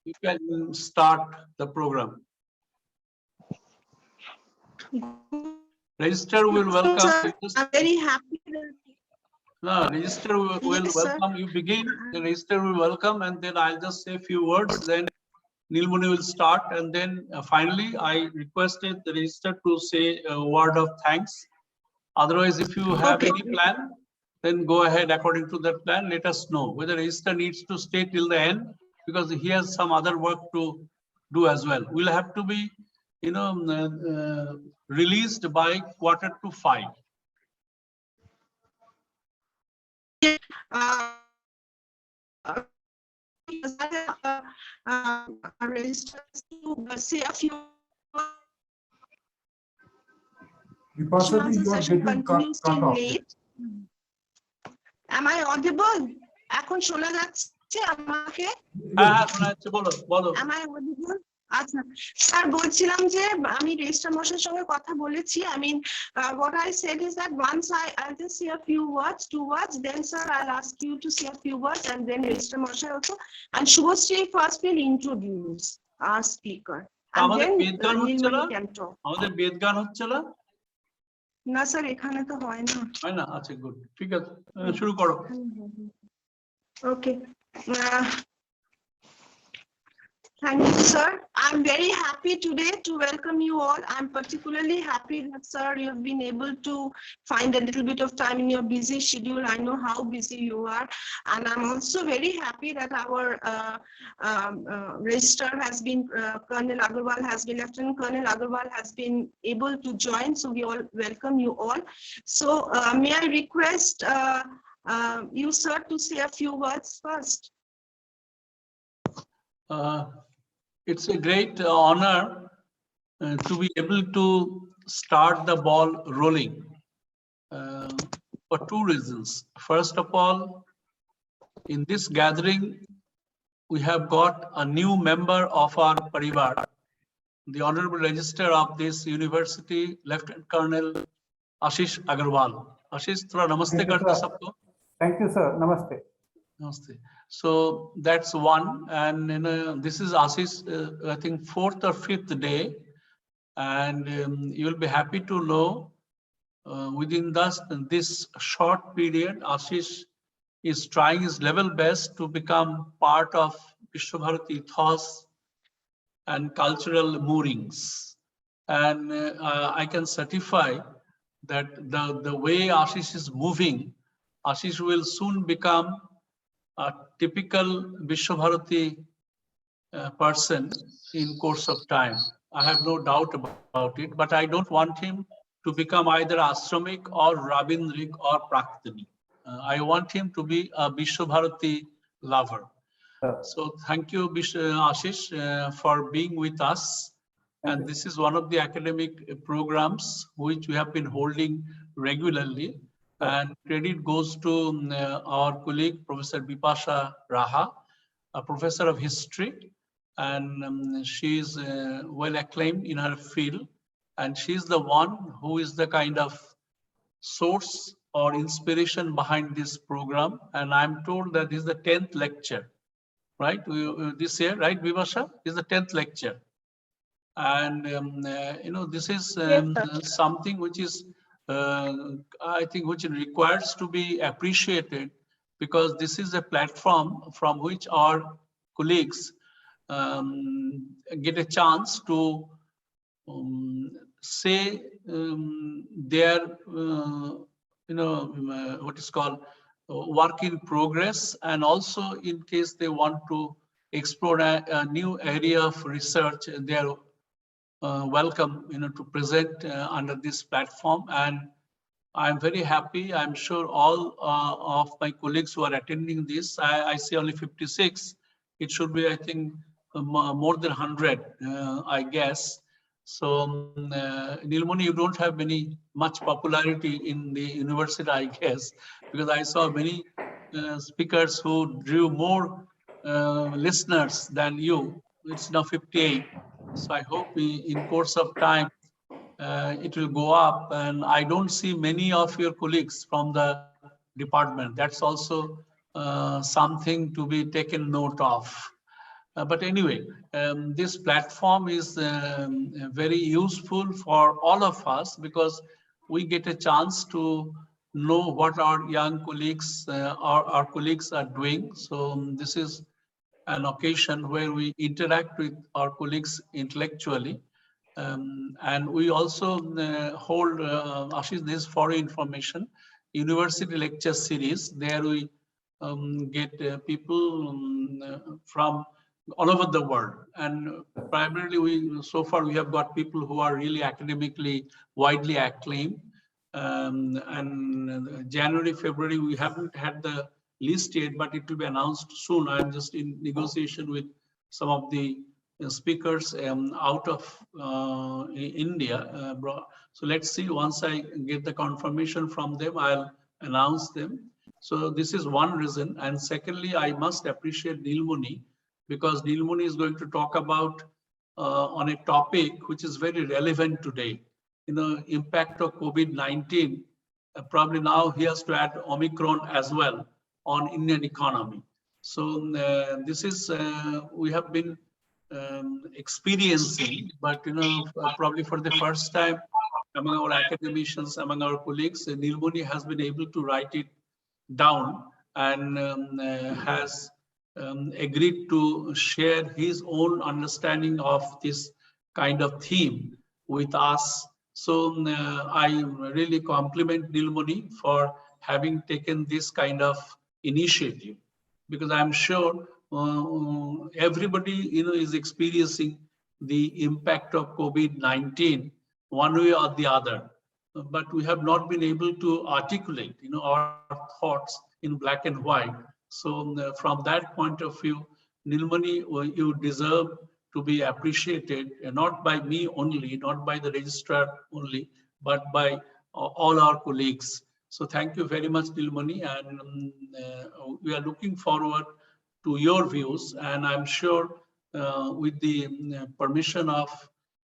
you can start the program. Register will welcome. I'm very happy. No, register will Yes, welcome. You begin, the register will welcome, and then I'll just say a few words. Then Neelmani will start, and then finally I requested the register to say a word of thanks. Otherwise, if you have any plan, then go ahead according to that plan. Let us know whether register needs to stay till the end because he has some other work to do as well. We'll have to be, released by 4:45. Register to say a few session continues till late. Am I audible? এখন শোনা যাচ্ছে আমাকে? হ্যাঁ শোনা যাচ্ছে, বলো বলো। Am I audible? আচ্ছা স্যার বলছিলাম যে আমি রেজিস্ট্রার মশাইয়ের সঙ্গে কথা বলেছি। I mean what I said is that once I'll just say a few words, 2 words, then sir I'll ask you to say a few words and then registrar মশাই also, and Shubhashree first will introduce our speaker and then Neelmani can talk. আমাদের বেদ গান হচ্ছে না? না sir এখানে তো হয় না। হয় না? আচ্ছা গুড, ঠিক আছে শুরু করো। Okay. Thank you, sir. I'm very happy today to welcome you all. I'm particularly happy that, sir, you've been able to find a little bit of time in your busy schedule. I know how busy you are. And I'm also very happy that our registrar has been, Colonel Agarwal has been, Lieutenant Colonel Agarwal has been able to join. So we all welcome you all. So may I request you, sir, to say a few words first. It's a great honor to be able to start the ball rolling for 2 reasons. First of all, in this gathering, we have got a new member of our parivar, the Honorable Registrar of this university, Lieutenant Colonel Ashish Agarwal. Ashish, thoda namaste kar do sabko. Thank you, sir. Namaste. Namaste. So that's one, and this is Ashish, I think 4th or 5th day, and you'll be happy to know within this short period, Ashish is trying his level best to become part of Visva-Bharati ethos and cultural moorings, and I can certify that the way Ashish is moving, Ashish will soon become a typical Visva-Bharati person in course of time. I have no doubt about it, but I don't want him to become either Ashramik or Rabindrik or Praktani. I want him to be a Visva-Bharati lover. So thank you, Ashish, for being with us. And this is one of the academic programs which we have been holding regularly. And credit goes to our colleague, Professor Bipasha Raha, a professor of history, and she is well acclaimed in her field. And she's the one who is the kind of source or inspiration behind this program. And I'm told that this is the 10th lecture, right? This year, right, Bipasha? This is the 10th lecture. And, this is something which is I think which requires to be appreciated, because this is a platform from which our colleagues get a chance to say their what is called work in progress, and also in case they want to explore a new area of research, they are welcome to present under this platform. And I'm very happy. I'm sure all of my colleagues who are attending this, I see only 56. It should be, I think, more than 100, I guess. So Neelmani, you don't have much popularity in the university, I guess, because I saw many speakers who drew more listeners than you. It's now 58. So I hope in course of time, it will go up, and I don't see many of your colleagues from the department. That's also something to be taken note of. But anyway, this platform is very useful for all of us because we get a chance to know what our young colleagues, our colleagues are doing. So this is an occasion where we interact with our colleagues intellectually. And we also hold, Ashish, this for information, university lecture series. There we get people from all over the world. And primarily, so far we have got people who are really academically widely acclaimed. And January, February, we haven't had the list yet, but it will be announced soon. I'm just in negotiation with some of the speakers out of India. So let's see, once I get the confirmation from them, I'll announce them. So this is one reason. And secondly, I must appreciate Neelmani, because Neelmani is going to talk about on a topic which is very relevant today. Impact of COVID-19. Probably now he has to add Omicron as well on Indian economy. So this is, we have been experiencing, but probably for the first time among our academicians, among our colleagues, Neelmani has been able to write it down and has agreed to share his own understanding of this kind of theme with us. So I really compliment Neelmani for having taken this kind of initiative, because I'm sure everybody is experiencing the impact of COVID-19 one way or the other, but we have not been able to articulate our thoughts in black and white. So from that point of view, Neelmani, you deserve to be appreciated, not by me only, not by the registrar only, but by all our colleagues. So thank you very much, Neelmani, and we are looking forward to your views. And I'm sure with the permission of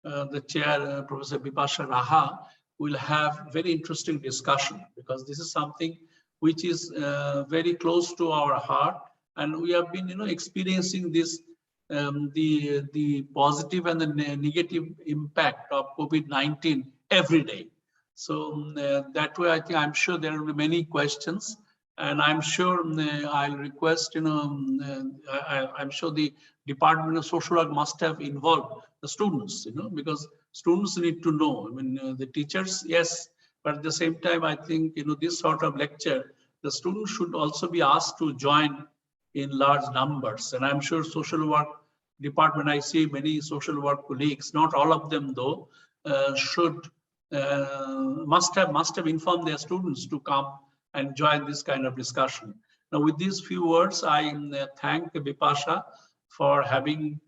the chair, Professor Bipasha Raha, we'll have very interesting discussion, because this is something which is very close to our heart. And we have been experiencing this, the positive and the negative impact of COVID-19 every day. So that way, I'm sure there will be many questions, and I'm sure I'll request, I'm sure the Department of Social Work must have involved the students, because students need to know. I mean, the teachers, yes, but at the same time, I think, this sort of lecture, the students should also be asked to join in large numbers. And I'm sure social work department, I see many social work colleagues, not all of them though, must have informed their students to come and join this kind of discussion. Now, with these few words, I thank Bipasha for having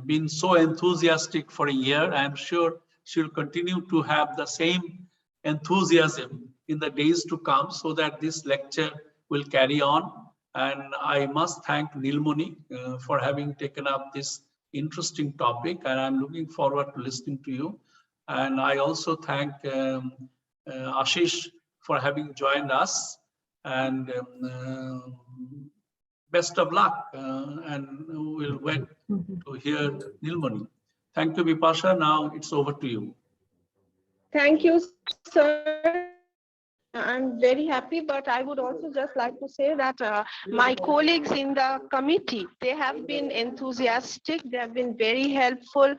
been so enthusiastic for a year. I'm sure she'll continue to have the same enthusiasm in the days to come, so that this lecture will carry on. And I must thank Neelmani for having taken up this interesting topic, and I'm looking forward to listening to you. And I also thank Ashish for having joined us, and best of luck, and we'll wait to hear Neelmani. Thank you, Bipasha. Now it's over to you. Thank you, sir. I'm very happy, but I would also just like to say that my colleagues in the committee, they have been enthusiastic. They have been very helpful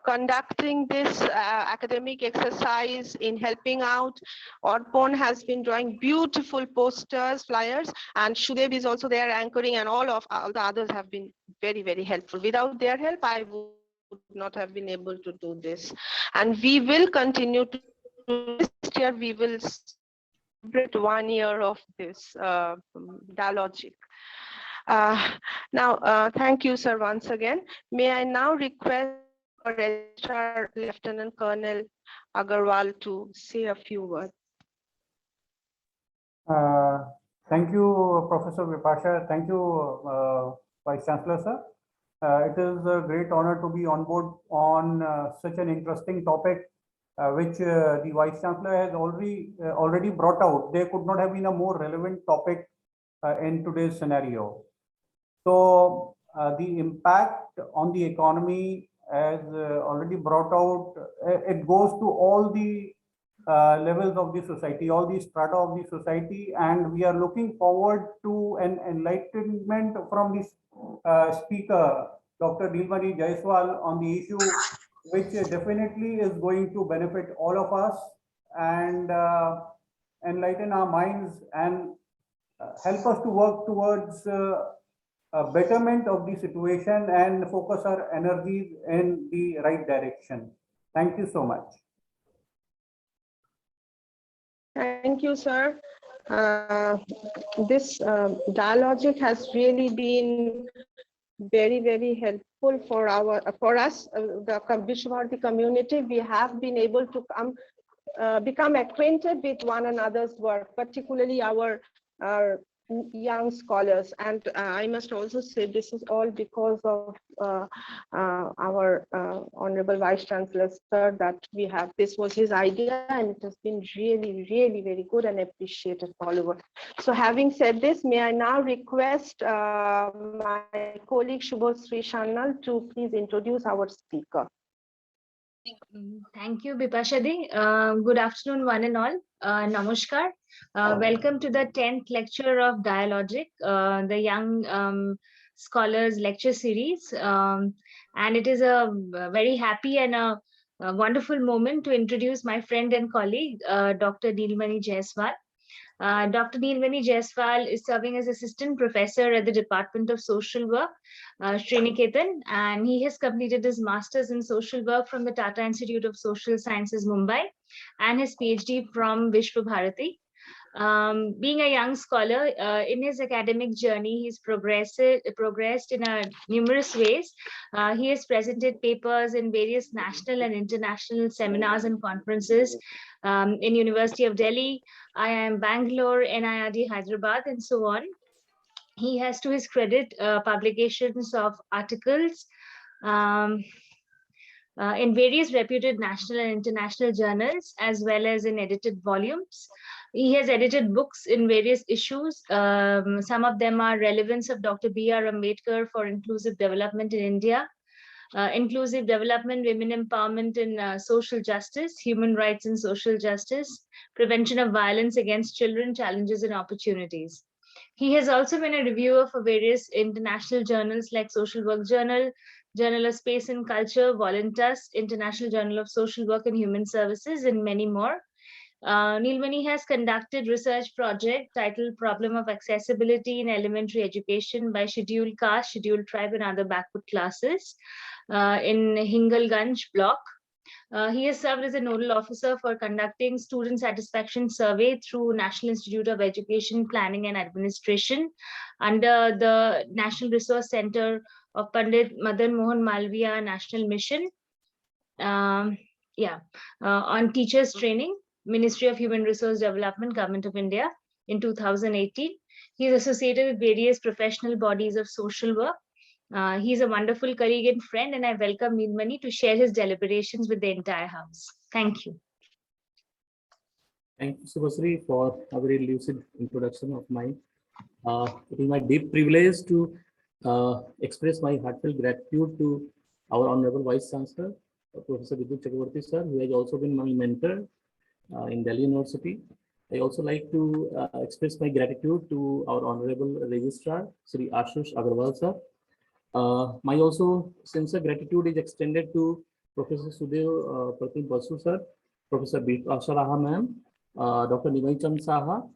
conducting this academic exercise, in helping out. Orpon has been drawing beautiful posters, flyers, and Shudev is also there anchoring, and all the others have been very, very helpful. Without their help, I would not have been able to do this. And we will continue to do this. This year we will celebrate 1 year of this dialogic. Now, thank you, sir, once again. May I now request our Registrar Lieutenant Colonel Agarwal to say a few words. Thank you, Professor Bipasha. Thank you, Vice Chancellor, sir. It is a great honor to be on board on such an interesting topic, which the Vice Chancellor has already brought out. There could not have been a more relevant topic in today's scenario. So the impact on the economy, as already brought out, it goes to all the levels of the society, all the strata of the society, and we are looking forward to an enlightenment from the speaker, Dr. Neelmani Jaysawal, on the issue, which definitely is going to benefit all of us and enlighten our minds and help us to work towards a betterment of the situation and focus our energies in the right direction. Thank you so much. Thank you, sir. This dialogic has really been very, very helpful for us, the Visva-Bharati community. We have been able to become acquainted with one another's work, particularly our young scholars. And I must also say this is all because of our Honorable Vice Chancellor, sir, that we have. This was his idea, and it has been really, really very good and appreciated all over. So having said this, may I now request my colleague Shubhasree Sannal to please introduce our speaker. Thank you, Bipashadi. Good afternoon, one and all. Namaskar. Welcome to the 10th lecture of Dialogic, the Young Scholars Lecture Series. And it is a very happy and a wonderful moment to introduce my friend and colleague, Dr. Neelmani Jaysawal. Dr. Neelmani Jaysawal is serving as assistant professor at the Department of Social Work, Sriniketan, and he has completed his master's in social work from the Tata Institute of Social Sciences, Mumbai, and his PhD from Visva-Bharati. Being a young scholar, in his academic journey, he's progressed in numerous ways. He has presented papers in various national and international seminars and conferences in University of Delhi, IIM Bangalore, NIRD Hyderabad, and so on. He has, to his credit, publications of articles in various reputed national and international journals, as well as in edited volumes. He has edited books in various issues. Some of them are Relevance of Dr. B.R. Ambedkar for Inclusive Development in India, Inclusive Development, Women Empowerment in Social Justice, Human Rights and Social Justice, Prevention of Violence Against Children, Challenges and Opportunities. He has also been a reviewer for various international journals like Social Work Journal, Journal of Space and Culture, Voluntas, International Journal of Social Work and Human Services, and many more. Neelmani has conducted research project titled Problem of Accessibility in Elementary Education by Scheduled Caste, Scheduled Tribe and Other Backward Classes in Hingalganj block. He has served as a nodal officer for conducting student satisfaction survey through National Institute of Education Planning and Administration under the National Resource Center of Pandit Madan Mohan Malviya National Mission. On teachers training, Ministry of Human Resource Development, Government of India in 2018. He is associated with various professional bodies of social work. He's a wonderful colleague and friend, and I welcome Neelmani to share his deliberations with the entire house. Thank you. Thank you, Shubhasree, for a very lucid introduction of mine. It is my deep privilege to express my heartfelt gratitude to our Honorable Vice Chancellor, Professor Vidut Chakravarti sir, who has also been my mentor in Delhi University. I also like to express my gratitude to our Honorable Registrar, Sri Ashush Agarwal sir. My also sincere gratitude is extended to Professor Sudev Pratim Basu sir, Professor Bipasha Raha ma'am, Dr. Nimai Chand Saha,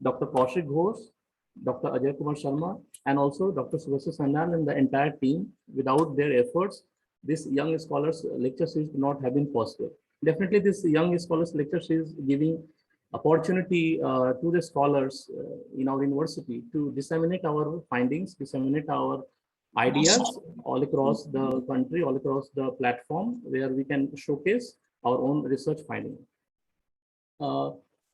Dr. Kaushik Ghosh, Dr. Ajay Kumar Sharma, and also Dr. Shubhasree Sannal and the entire team. Without their efforts, this Young Scholars Lecture Series would not have been possible. Definitely, this Young Scholars Lecture Series giving opportunity to the scholars in our university to disseminate our findings, disseminate our ideas all across the country, all across the platform where we can showcase our own research finding.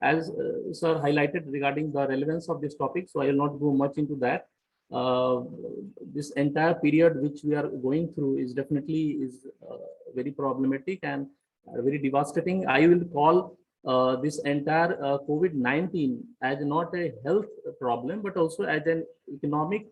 As sir highlighted regarding the relevance of this topic, so I will not go much into that. This entire period which we are going through is definitely very problematic and very devastating. I will call this entire COVID-19 as not a health problem, but also as an economic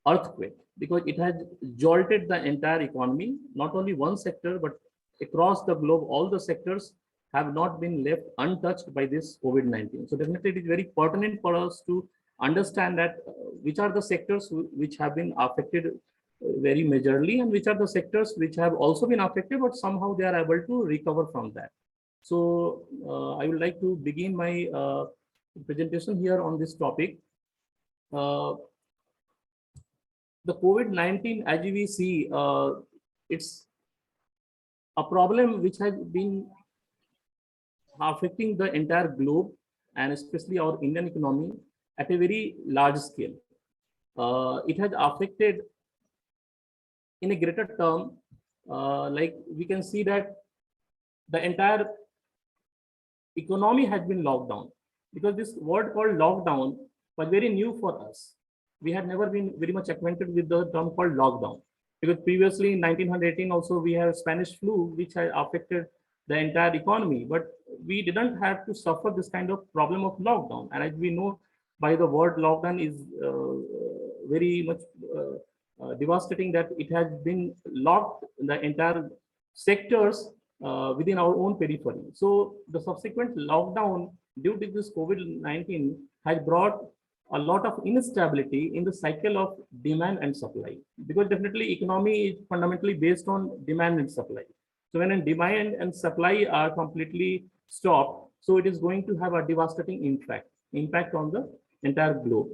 earthquake, because it has jolted the entire economy, not only one sector, but across the globe, all the sectors have not been left untouched by this COVID-19. So definitely it is very pertinent for us to understand that which are the sectors which have been affected very majorly, and which are the sectors which have also been affected, but somehow they are able to recover from that. So I would like to begin my presentation here on this topic. The COVID-19, as we see, it's a problem which has been affecting the entire globe, and especially our Indian economy at a very large scale. It has affected in a greater term, like we can see that the entire economy has been locked down, because this word called lockdown was very new for us. We had never been very much acquainted with the term called lockdown, because previously in 1918 also we have Spanish flu, which had affected the entire economy, but we didn't have to suffer this kind of problem of lockdown. And as we know, by the word lockdown is very much devastating, that it has been locked in the entire sectors within our own periphery. So the subsequent lockdown due to this COVID-19 has brought a lot of instability in the cycle of demand and supply, because definitely economy is fundamentally based on demand and supply. So when a demand and supply are completely stopped, so it is going to have a devastating impact on the entire globe.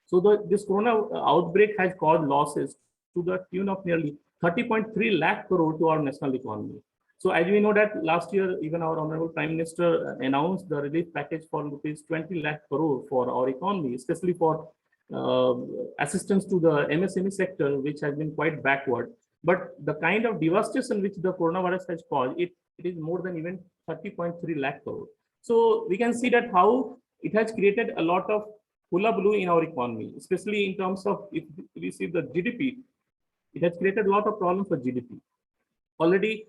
So this corona outbreak has caused losses to the tune of nearly 30.3 lakh crore to our national economy. So as we know that last year, even our Honorable Prime Minister announced the relief package for rupees 20 lakh crore for our economy, especially for assistance to the MSME sector, which has been quite backward. But the kind of devastation which the coronavirus has caused, it is more than even 30.3 lakh crore. So we can see that how it has created a lot of hullabaloo in our economy, especially in terms of, if we see the GDP, it has created a lot of problems for GDP. Already,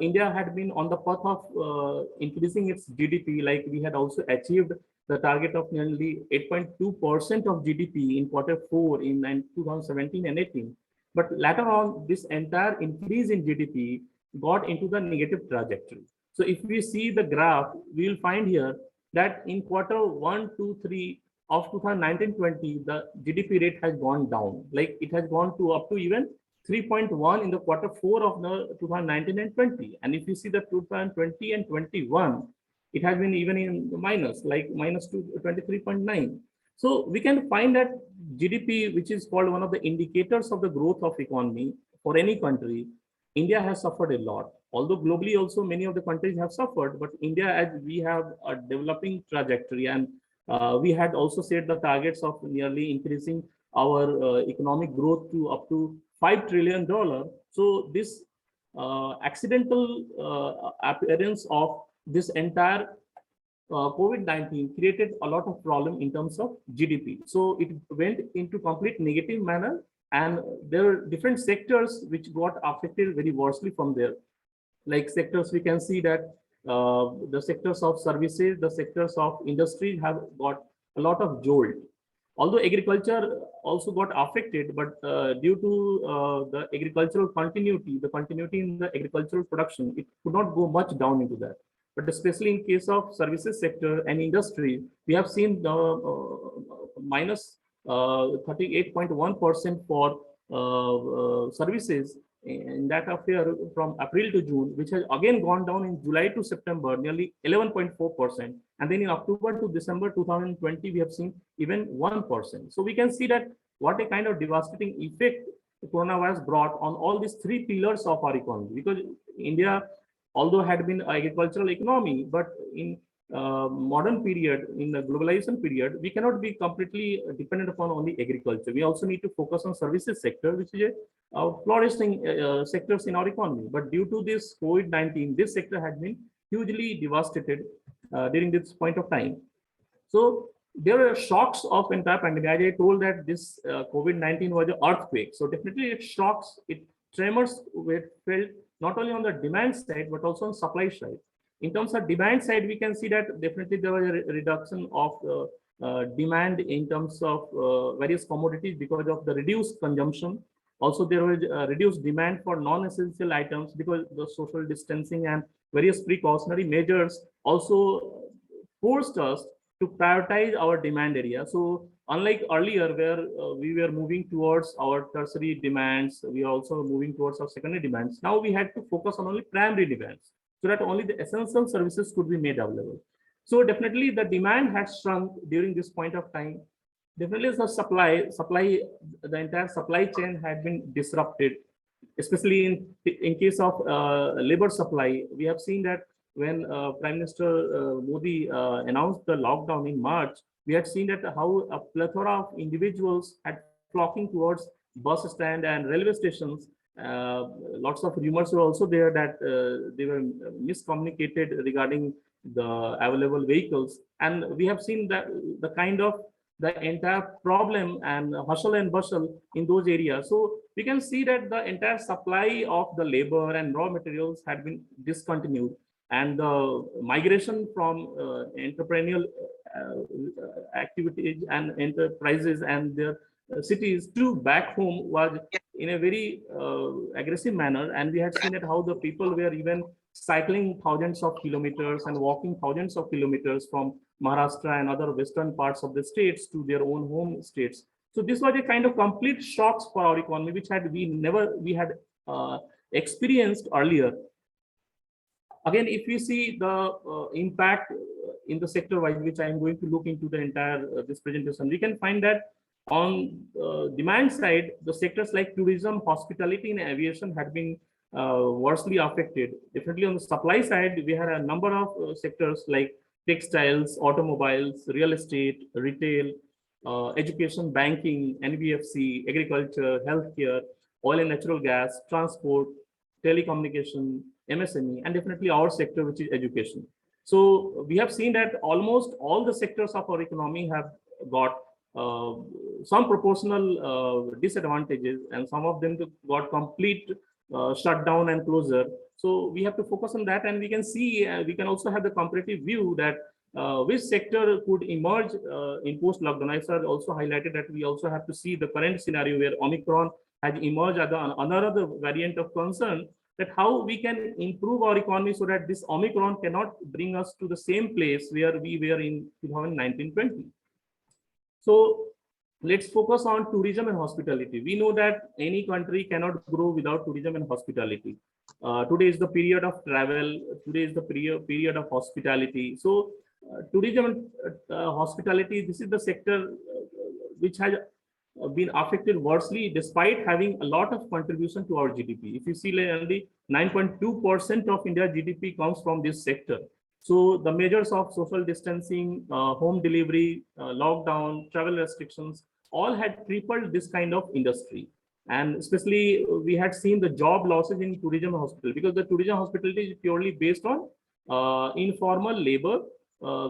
India had been on the path of increasing its GDP, like we had also achieved the target of nearly 8.2% of GDP in Q4 in 2017 and 18. But later on, this entire increase in GDP got into the negative trajectory. So if we see the graph, we will find here that in Q1, 2, 3 of 2019-20, the GDP rate has gone down. Like it has gone to up to even 3.1 in the Q4 of the 2019 and 20. And if you see the 2020 and 21, it has been even in minus, like minus 23.9. So we can find that GDP, which is called one of the indicators of the growth of economy for any country, India has suffered a lot. Although globally also many of the countries have suffered, but India, as we have a developing trajectory, and we had also set the targets of nearly increasing our economic growth to up to $5 trillion. So this accidental appearance of this entire COVID-19 created a lot of problem in terms of GDP. So it went into complete negative manner, and there are different sectors which got affected very worstly from there. Like sectors, we can see that the sectors of services, the sectors of industry have got a lot of jolt. Although agriculture also got affected, but due to the agricultural continuity, the continuity in the agricultural production, it could not go much down into that. But especially in case of services sector and industry, we have seen the minus 38.1% for services in that affair from April to June, which has again gone down in July to September, nearly 11.4%. And then in October to December 2020, we have seen even 1%. So we can see that what a kind of devastating effect the coronavirus brought on all these three pillars of our economy. Because India, although had been agricultural economy, but in modern period, in the globalization period, we cannot be completely dependent upon only agriculture. We also need to focus on services sector, which is a flourishing sectors in our economy. But due to this COVID-19, this sector has been hugely devastated during this point of time. So there were shocks of entire pandemic. As I told that this COVID-19 was an earthquake. So definitely it shocks, it tremors were felt not only on the demand side, but also on supply side. In terms of demand side, we can see that definitely there was a reduction of demand in terms of various commodities because of the reduced consumption. Also, there was reduced demand for non-essential items because the social distancing and various precautionary measures also forced us to prioritize our demand area. So unlike earlier where we were moving towards our tertiary demands, we are also moving towards our secondary demands. Now we had to focus on only primary demands so that only the essential services could be made available. So definitely the demand has shrunk during this point of time. Definitely the the entire supply chain had been disrupted, especially in case of labor supply. We have seen that when Prime Minister Modi announced the lockdown in March, we had seen that how a plethora of individuals had flocking towards bus stand and railway stations. Lots of rumors were also there that they were miscommunicated regarding the available vehicles, and we have seen that the entire problem and hustle and bustle in those areas. So we can see that the entire supply of the labor and raw materials had been discontinued, and the migration from entrepreneurial activities and enterprises and their cities to back home was in a very aggressive manner. And we had seen that how the people were even cycling thousands of kilometers and walking thousands of kilometers from Maharashtra and other western parts of the states to their own home states. So this was a kind of complete shocks for our economy, which we had experienced earlier. Again, if we see the impact in the sector wise, which I am going to look into the entire this presentation, we can find that on demand side, the sectors like tourism, hospitality, and aviation had been worstly affected. Definitely on the supply side, we had a number of sectors like textiles, automobiles, real estate, retail, education, banking, Nbfc, agriculture, healthcare, oil and natural gas, transport, telecommunication, MSME, and definitely our sector, which is education. So we have seen that almost all the sectors of our economy have got some proportional disadvantages, and some of them got complete shutdown and closure. So we have to focus on that, and we can see, we can also have the comparative view that which sector could emerge in post-lockdown. I also highlighted that we also have to see the current scenario where Omicron has emerged as another variant of concern, that how we can improve our economy so that this Omicron cannot bring us to the same place where we were in 2019-20. So let's focus on tourism and hospitality. We know that any country cannot grow without tourism and hospitality. Today is the period of travel. Today is the period of hospitality. So tourism and hospitality, this is the sector which has been affected worstly despite having a lot of contribution to our GDP. If you see, like, only 9.2% of India's GDP comes from this sector. So the measures of social distancing, home delivery, lockdown, travel restrictions, all had crippled this kind of industry. And especially we had seen the job losses in tourism and hospitality, because the tourism and hospitality is purely based on informal labor.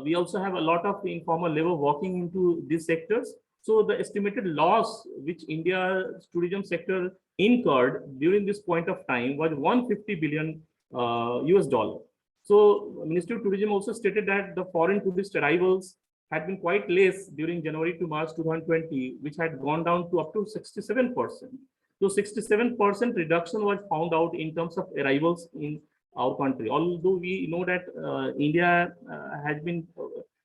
We also have a lot of informal labor working into these sectors. So the estimated loss which India's tourism sector incurred during this point of time was 150 billion US. So Ministry of Tourism also stated that the foreign tourist arrivals had been quite less during January to March 2020, which had gone down to up to 67%. So 67% reduction was found out in terms of arrivals in our country. Although we know that India has been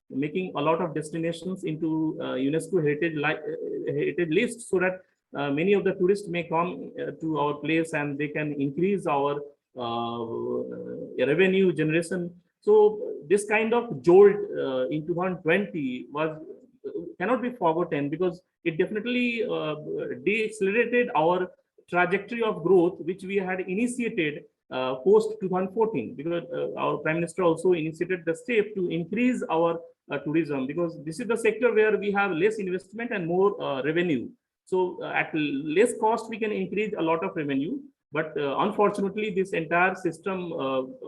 making a lot of destinations into UNESCO heritage list, so that many of the tourists may come to our place and they can increase our revenue generation. So this kind of jolt in 2020 cannot be forgotten, because it definitely decelerated our trajectory of growth, which we had initiated post 2014, because our Prime Minister also initiated the step to increase our tourism, because this is the sector where we have less investment and more revenue. So at less cost, we can increase a lot of revenue. But unfortunately, this entire system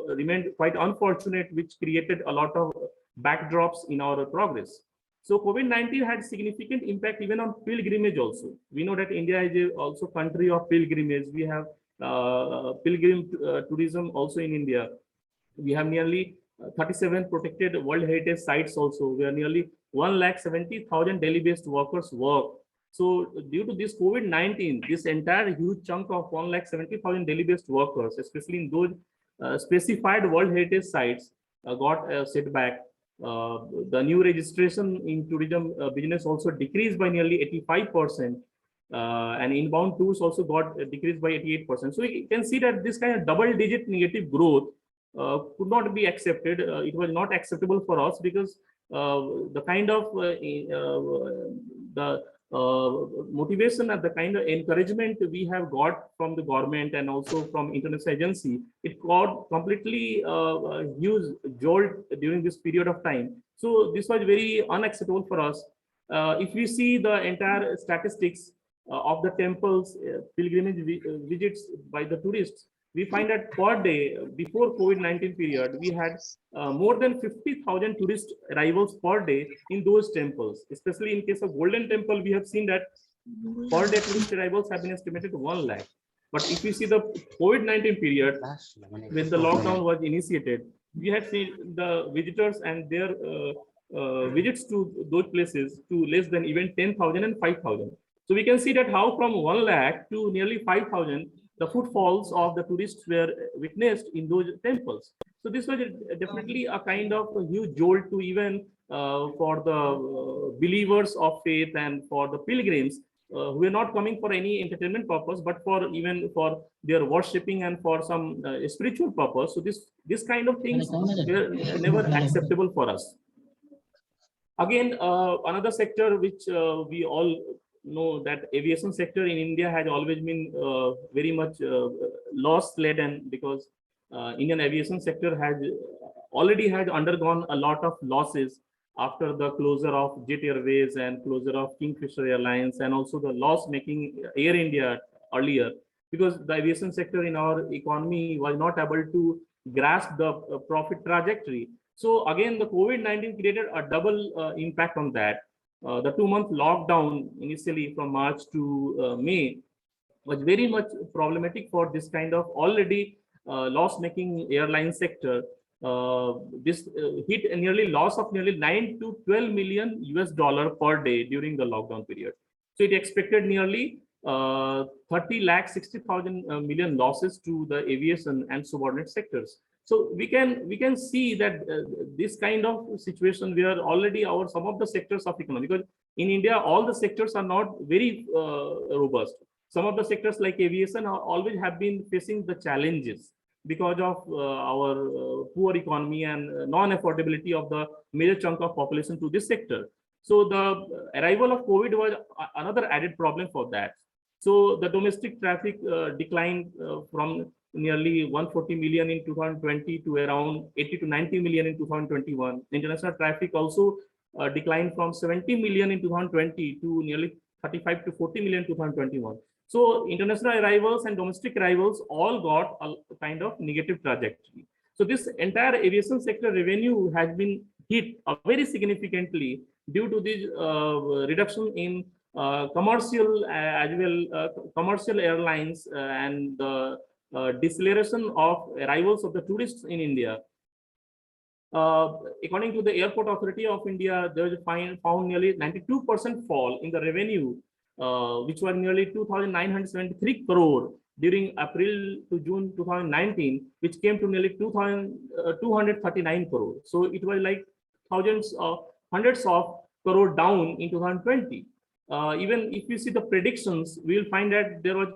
remained quite unfortunate, which created a lot of backdrops in our progress. So COVID-19 had significant impact even on pilgrimage also. We know that India is also country of pilgrimage. We have pilgrim tourism also in India. We have nearly 37 protected World Heritage sites also, where nearly 1,70,000 Delhi-based workers work. So due to this COVID-19, this entire huge chunk of 1,70,000 Delhi-based workers, especially in those specified World Heritage sites, got a setback. The new registration in tourism business also decreased by nearly 85%. And inbound tours also got decreased by 88%. So you can see that this kind of double-digit negative growth could not be accepted. It was not acceptable for us because the kind of motivation and the kind of encouragement we have got from the government and also from international agency, it got completely huge jolt during this period of time. So this was very unacceptable for us. If we see the entire statistics of the temples, pilgrimage visits by the tourists, we find that per day before COVID-19 period, we had more than 50,000 tourist arrivals per day in those temples. Especially in case of Golden Temple, we have seen that per day tourist arrivals have been estimated to 1 lakh. But if you see the COVID-19 period, when the lockdown was initiated, we have seen the visitors and their visits to those places to less than even 10,000 and 5,000. So we can see that how from 1 lakh to nearly 5,000, the footfalls of the tourists were witnessed in those temples. So this was definitely a kind of a huge jolt to even for the believers of faith and for the pilgrims who are not coming for any entertainment purpose, but for even for their worshipping and for some spiritual purpose. So this kind of things were never acceptable for us. Again, another sector which we all know, that aviation sector in India has always been very much loss laden, because Indian aviation sector has already undergone a lot of losses after the closure of Jet Airways and closure of Kingfisher Airlines, and also the loss making Air India earlier, because the aviation sector in our economy was not able to grasp the profit trajectory. So again, the COVID-19 created a double impact on that. The 2-month lockdown initially from March to May was very much problematic for this kind of already loss-making airline sector. This hit a nearly loss of nearly 9 to 12 million US dollar per day during the lockdown period. So it expected nearly 30,60,000 million losses to the aviation and subordinate sectors. So we can see that this kind of situation where already some of the sectors of economy, because in India all the sectors are not very robust. Some of the sectors like aviation always have been facing the challenges because of our poor economy and non-affordability of the major chunk of population to this sector. So the arrival of COVID was another added problem for that. So the domestic traffic declined from nearly 140 million in 2020 to around 80 to 90 million in 2021. International traffic also declined from 70 million in 2020 to nearly 35 to 40 million in 2021. So international arrivals and domestic arrivals all got a kind of negative trajectory. So this entire aviation sector revenue has been hit very significantly due to this reduction in commercial as well commercial airlines and the deceleration of arrivals of the tourists in India. According to the Airport Authority of India, there was found nearly 92% fall in the revenue, which was nearly 2,973 crore during April to June 2019, which came to nearly 2,239 crore. So it was like hundreds of crore down in 2020. Even if you see the predictions, we will find that there was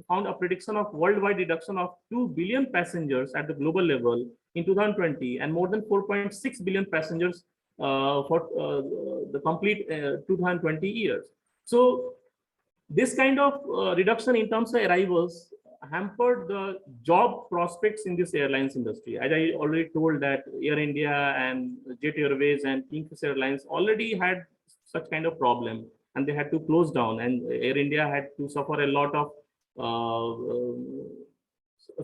found a prediction of worldwide reduction of 2 billion passengers at the global level in 2020 and more than 4.6 billion passengers for the complete 2020 years. So this kind of reduction in terms of arrivals hampered the job prospects in this airlines industry. As I already told that Air India and Jet Airways and Kingfisher Airlines already had such kind of problem, and they had to close down, and Air India had to suffer a lot of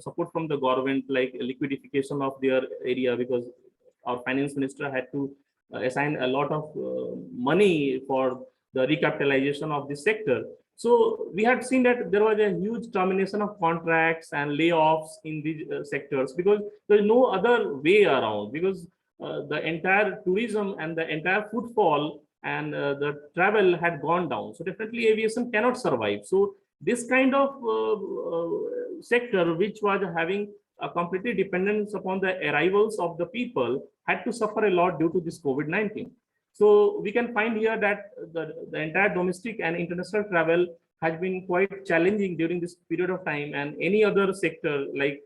support from the government, like liquidification of their area, because our finance minister had to assign a lot of money for the recapitalization of this sector. So we had seen that there was a huge termination of contracts and layoffs in these sectors, because there is no other way around, because the entire tourism and the entire footfall and the travel had gone down. So definitely aviation cannot survive. So this kind of sector, which was having a completely dependence upon the arrivals of the people, had to suffer a lot due to this COVID-19. So we can find here that the entire domestic and international travel has been quite challenging during this period of time, and any other sector like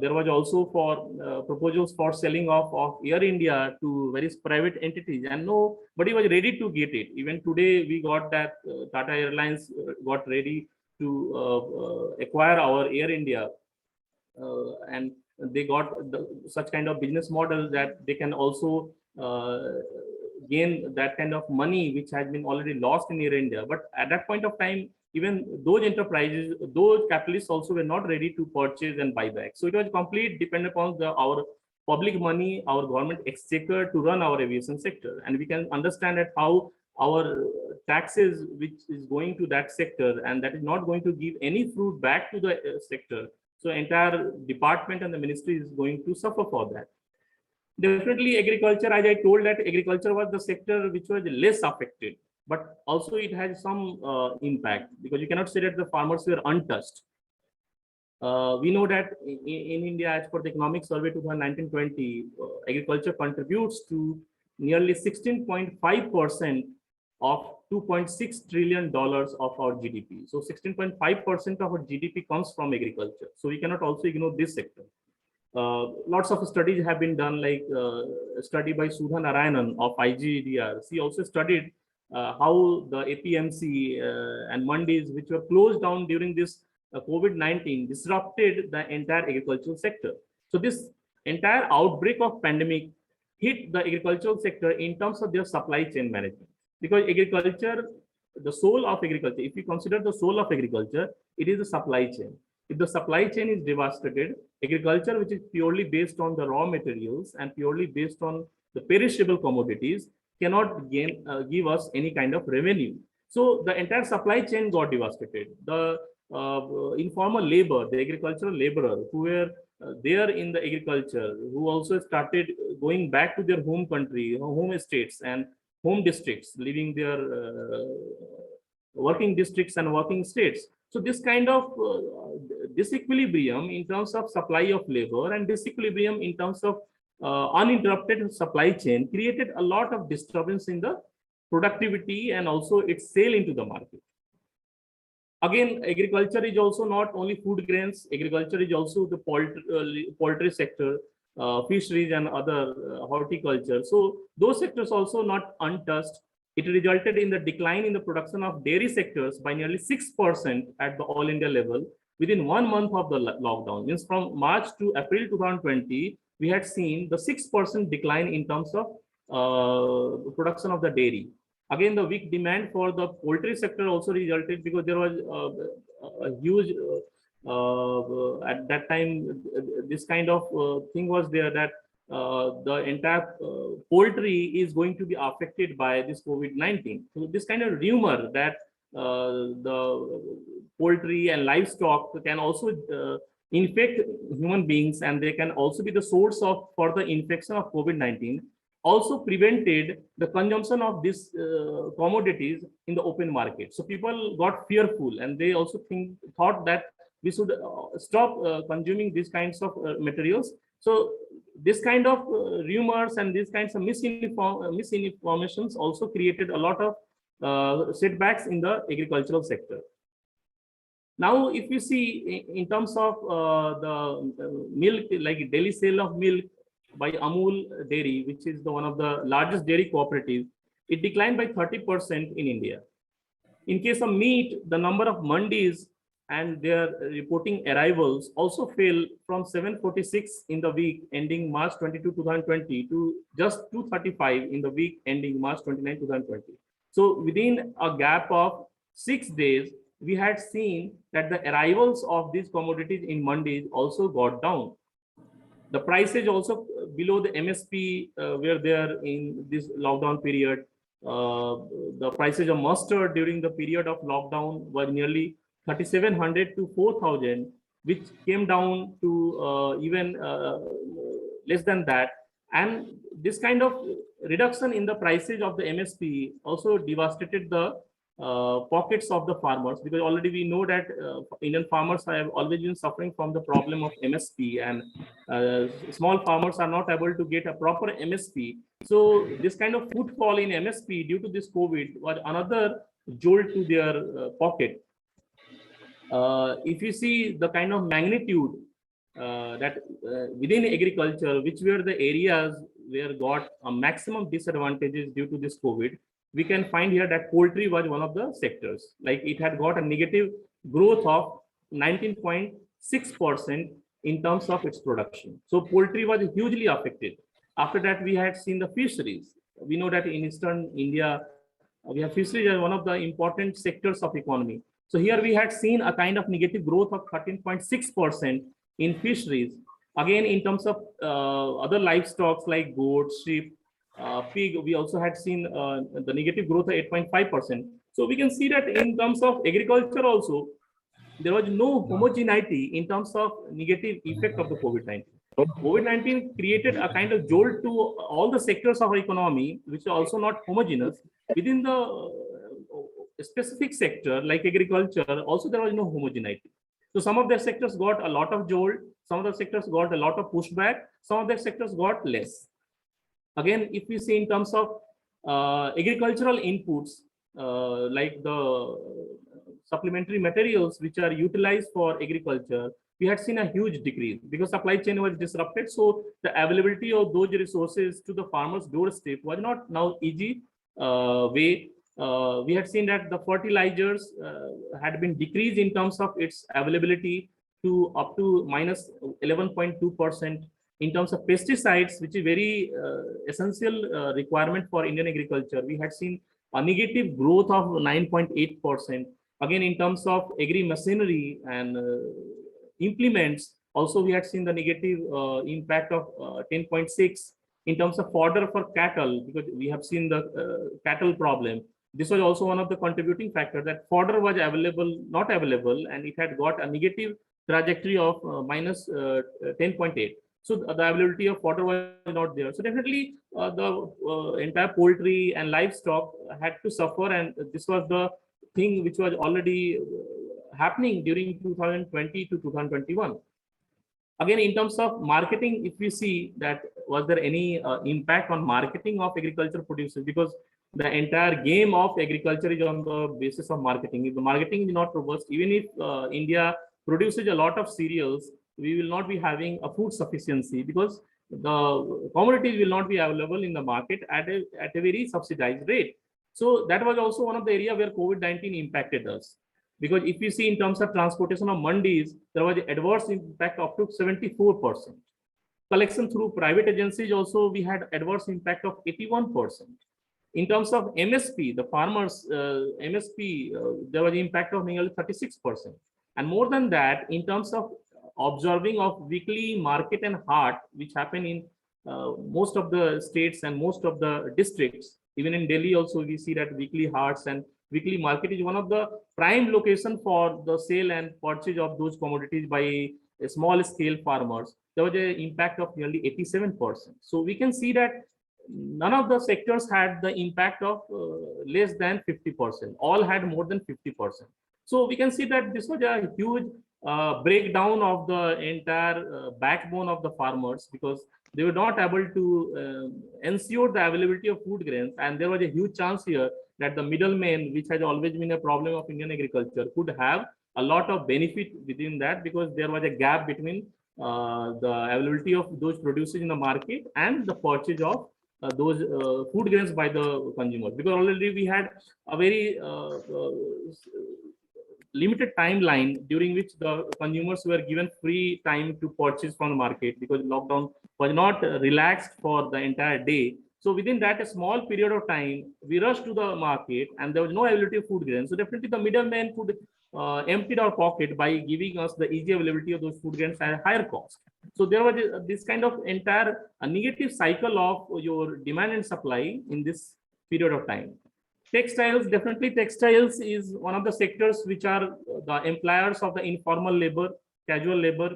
there was also for proposals for selling off of Air India to various private entities, and nobody was ready to get it. Even today, we got that Tata Airlines got ready to acquire our Air India, and they got such kind of business model that they can also gain that kind of money which has been already lost in Air India. But at that point of time, even those enterprises, those capitalists also were not ready to purchase and buy back. So it was complete dependent upon our public money, our government exchequer to run our aviation sector. And we can understand that how our taxes, which is going to that sector, and that is not going to give any fruit back to the sector. So entire department and the ministry is going to suffer for that. Definitely agriculture, as I told, that agriculture was the sector which was less affected, but also it has some impact, because you cannot say that the farmers were untouched. We know that in India, as per the economic survey 2019-20, agriculture contributes to nearly 16.5% of $2.6 trillion of our GDP. So 16.5% of our GDP comes from agriculture. So we cannot also ignore this sector. Lots of studies have been done, like a study by Sudha Narayanan of IGDR. She also studied how the APMC and mandis, which were closed down during this COVID-19, disrupted the entire agricultural sector. So this entire outbreak of pandemic hit the agricultural sector in terms of their supply chain management. Because agriculture, the soul of agriculture, if you consider the soul of agriculture, it is the supply chain. If the supply chain is devastated, agriculture, which is purely based on the raw materials and purely based on the perishable commodities, cannot give us any kind of revenue. So the entire supply chain got devastated. The informal labor, the agricultural laborers who were there in the agriculture, who also started going back to their home country, home states and home districts, leaving their working districts and working states. So this kind of disequilibrium in terms of supply of labor and disequilibrium in terms of uninterrupted supply chain created a lot of disturbance in the productivity and also its sale into the market. Again, agriculture is also not only food grains, agriculture is also the poultry sector, fisheries and other horticulture. So those sectors also not untouched. It resulted in the decline in the production of dairy sectors by nearly 6% at the all India level within 1 month of the lockdown. Means from March to April 2020, we had seen the 6% decline in terms of production of the dairy. Again, the weak demand for the poultry sector also resulted, because there was a huge, at that time, this kind of thing was there, that the entire poultry is going to be affected by this COVID-19. So this kind of rumor that the poultry and livestock can also infect human beings, and they can also be the source of further infection of COVID-19, also prevented the consumption of these commodities in the open market. So people got fearful, and they also thought that we should stop consuming these kinds of materials. So this kind of rumors and these kinds of misinformations also created a lot of setbacks in the agricultural sector. Now, if you see in terms of the milk, like daily sale of milk by Amul Dairy, which is one of the largest dairy cooperatives, it declined by 30% in India. In case of meat, the number of mandis and their reporting arrivals also fell from 746 in the week ending March 22, 2020 to just 235 in the week ending March 29, 2020. So within a gap of 6 days, we had seen that the arrivals of these commodities in mandis also got down. The prices also below the MSP were there in this lockdown period. The prices of mustard during the period of lockdown were nearly 3,700 to 4,000, which came down to even less than that. And this kind of reduction in the prices of the MSP also devastated the pockets of the farmers, because already we know that Indian farmers have always been suffering from the problem of MSP, and small farmers are not able to get a proper MSP. So this kind of footfall in MSP due to this COVID was another jolt to their pocket. If you see the kind of magnitude that within agriculture, which were the areas where got a maximum disadvantages due to this COVID, we can find here that poultry was one of the sectors. Like it had got a negative growth of 19.6% in terms of its production. So poultry was hugely affected. After that, we had seen the fisheries. We know that in Eastern India, we have fisheries as one of the important sectors of economy. So here we had seen a kind of negative growth of 13.6% in fisheries. Again, in terms of other livestock like goats, sheep, pig, we also had seen the negative growth of 8.5%. So we can see that in terms of agriculture also, there was no homogeneity in terms of negative effect of the COVID-19. COVID-19 created a kind of jolt to all the sectors of our economy, which are also not homogeneous. Within the specific sector like agriculture, also there was no homogeneity. So some of the sectors got a lot of jolt, some of the sectors got a lot of pushback, some of the sectors got less. Again, if we see in terms of agricultural inputs, like the supplementary materials which are utilized for agriculture, we had seen a huge decrease because supply chain was disrupted. So the availability of those resources to the farmers' doorstep was not now easy way. We had seen that the fertilizers had been decreased in terms of its availability to up to minus 11.2%. In terms of pesticides, which is very essential requirement for Indian agriculture, we had seen a negative growth of 9.8%. Again, in terms of agri machinery and implements, also we had seen the negative impact of 10.6. In terms of fodder for cattle, because we have seen the cattle problem, this was also one of the contributing factors, that fodder was not available, and it had got a negative trajectory of minus 10.8. So the availability of fodder was not there. So definitely the entire poultry and livestock had to suffer, and this was the thing which was already happening during 2020 to 2021. Again, in terms of marketing, if we see that was there any impact on marketing of agriculture producers, because the entire game of agriculture is on the basis of marketing. If the marketing is not robust, even if India produces a lot of cereals, we will not be having a food sufficiency because the commodities will not be available in the market at a very subsidized rate. So that was also one of the areas where COVID-19 impacted us. Because if you see in terms of transportation of mandis, there was an adverse impact up to 74%. Collection through private agencies also, we had adverse impact of 81%. In terms of MSP, the farmers MSP, there was an impact of nearly 36%. And more than that, in terms of observing of weekly market and hart, which happen in most of the states and most of the districts, even in Delhi also we see that weekly harts and weekly market is one of the prime location for the sale and purchase of those commodities by small scale farmers. There was an impact of nearly 87%. So we can see that none of the sectors had the impact of less than 50%. All had more than 50%. So we can see that this was a huge breakdown of the entire backbone of the farmers, because they were not able to ensure the availability of food grains, and there was a huge chance here that the middlemen, which has always been a problem of Indian agriculture, could have a lot of benefit within that, because there was a gap between the availability of those producers in the market and the purchase of those food grains by the consumers, because already we had a very limited timeline during which the consumers were given free time to purchase from the market, because lockdown was not relaxed for the entire day. So within that a small period of time, we rushed to the market and there was no availability of food grains. So definitely the middleman could empty our pocket by giving us the easy availability of those food grains at a higher cost. So there was this kind of entire negative cycle of your demand and supply in this period of time. Textiles, definitely textiles is one of the sectors which are the employers of the informal labor, casual labor,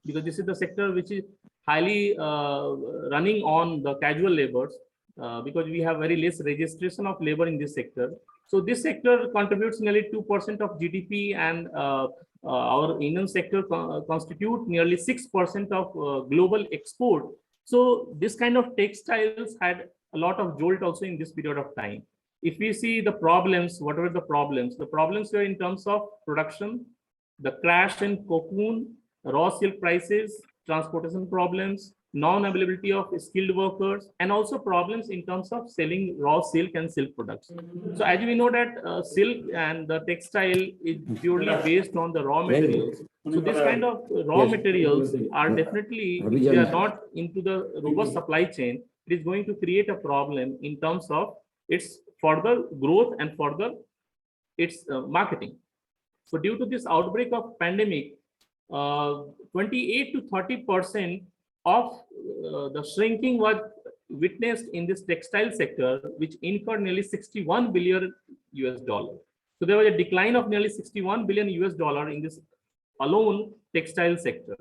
because this is the sector which is highly running on the casual labors. because we have very less registration of labor in this sector. So this sector contributes nearly 2% of GDP, and our Indian sector constitute nearly 6% of global export. So this kind of textiles had a lot of jolt also in this period of time. If we see the problems, whatever the problems were in terms of production, the crash in cocoon, raw silk prices, transportation problems, non-availability of skilled workers, and also problems in terms of selling raw silk and silk products. So as we know that silk and the textile is purely based on the raw materials. So this kind of raw materials are definitely, if they are not into the robust supply chain, it is going to create a problem in terms of its further growth and further its marketing. So due to this outbreak of pandemic, 28 to 30% of the shrinking was witnessed in this textile sector, which incurred nearly $61 billion. So there was a decline of nearly $61 billion in this alone textile sector.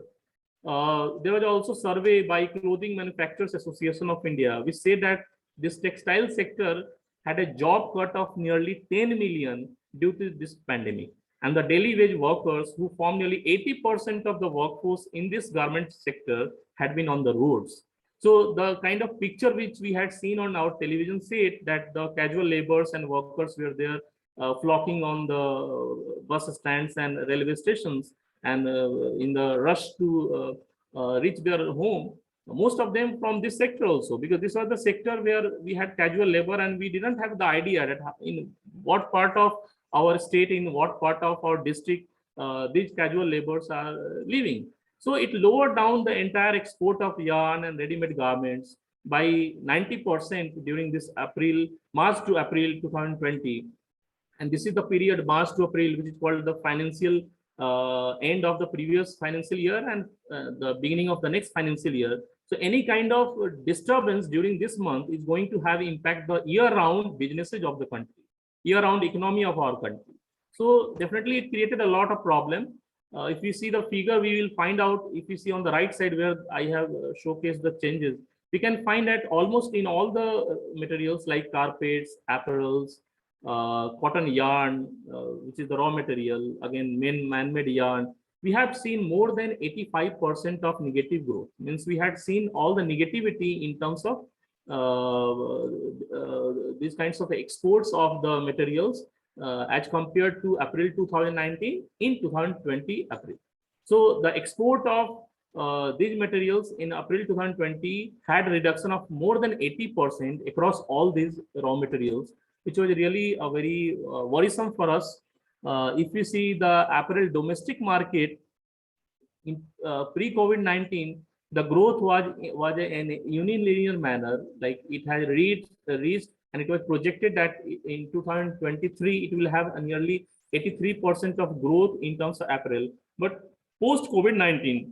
There was also survey by Clothing Manufacturers Association of India, which said that this textile sector had a job cut of nearly 10 million due to this pandemic. And the daily wage workers, who form nearly 80% of the workforce in this garment sector, had been on the roads. So the kind of picture which we had seen on our television set, that the casual laborers and workers were there flocking on the bus stands and railway stations, and in the rush to reach their home, most of them from this sector also, because this was the sector where we had casual labor, and we didn't have the idea that in what part of our state, in what part of our district these casual laborers are living. So it lowered down the entire export of yarn and ready-made garments by 90% during this March to April 2020. And this is the period March to April, which is called the financial end of the previous financial year and the beginning of the next financial year. So any kind of disturbance during this month is going to have impact the year-round businesses of the country, year-round economy of our country. So definitely it created a lot of problem. If we see the figure, we will find out, if you see on the right side where I have showcased the changes, we can find that almost in all the materials like carpets, apparels, cotton yarn, which is the raw material, again, man-made yarn, we have seen more than 85% of negative growth. Means we had seen all the negativity in terms of these kinds of exports of the materials as compared to April 2019 in 2020 April. So the export of these materials in April 2020 had a reduction of more than 80% across all these raw materials, which was really a very worrisome for us. If we see the apparel domestic market in pre-COVID-19, the growth was in a unilinear manner, like it has reached, and it was projected that in 2023 it will have a nearly 83% of growth in terms of apparel. But post COVID-19,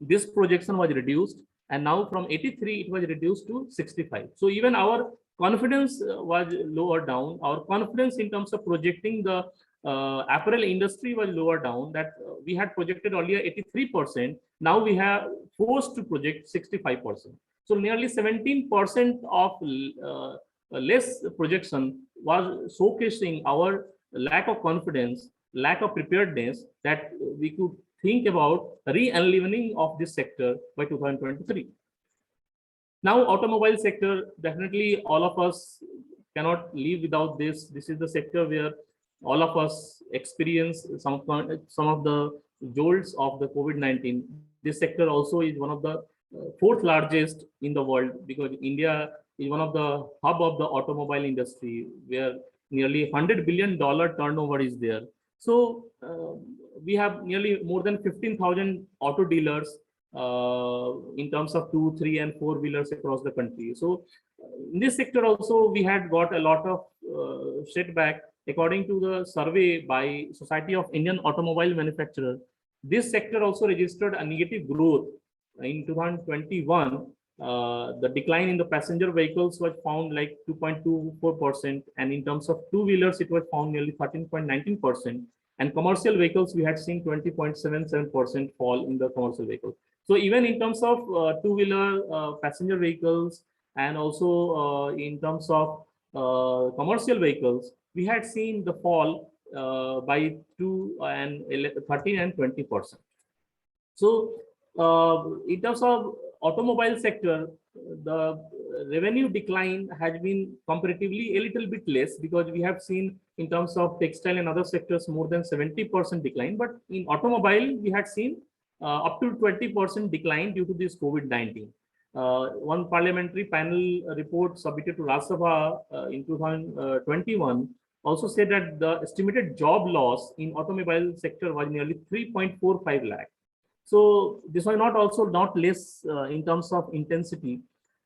this projection was reduced, and now from 83 it was reduced to 65. So even our confidence was lower down. Our confidence in terms of projecting the apparel industry was lower down. That we had projected earlier 83%. Now we have forced to project 65%. So nearly 17% of less projection was showcasing our lack of confidence, lack of preparedness that we could think about re-enlivening of this sector by 2023. Now, automobile sector, definitely all of us cannot live without this. This is the sector where all of us experience some of the jolts of the COVID-19. This sector also is one of the fourth largest in the world, because India is one of the hub of the automobile industry, where nearly $100 billion turnover is there. So we have nearly more than 15,000 auto dealers in terms of 2, 3, and 4 wheelers across the country. So in this sector also we had got a lot of setback. According to the survey by Society of Indian Automobile Manufacturers, this sector also registered a negative growth in 2021. The decline in the passenger vehicles was found like 2.24%, and in terms of two-wheelers it was found nearly 13.19%, and commercial vehicles we had seen 20.77% fall in the commercial vehicles. So even in terms of two-wheeler passenger vehicles and also in terms of commercial vehicles, we had seen the fall by 13 and 20%. So in terms of automobile sector, the revenue decline has been comparatively a little bit less, because we have seen in terms of textile and other sectors more than 70% decline. But in automobile, we had seen up to 20% decline due to this COVID-19. One parliamentary panel report submitted to Rajya Sabha in 2021 also said that the estimated job loss in automobile sector was nearly 3.45 lakh. So this was not less in terms of intensity.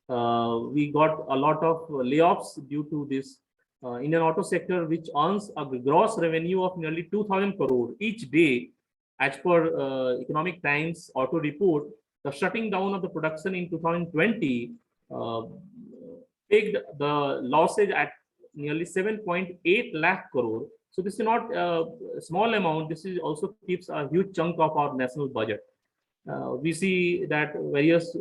We got a lot of layoffs due to this. Indian auto sector, which earns a gross revenue of nearly 2,000 crore each day, as per Economic Times auto report, the shutting down of the production in 2020 pegged the losses at nearly 7.8 lakh crore. So this is not a small amount. This is also keeps a huge chunk of our national budget. We see that various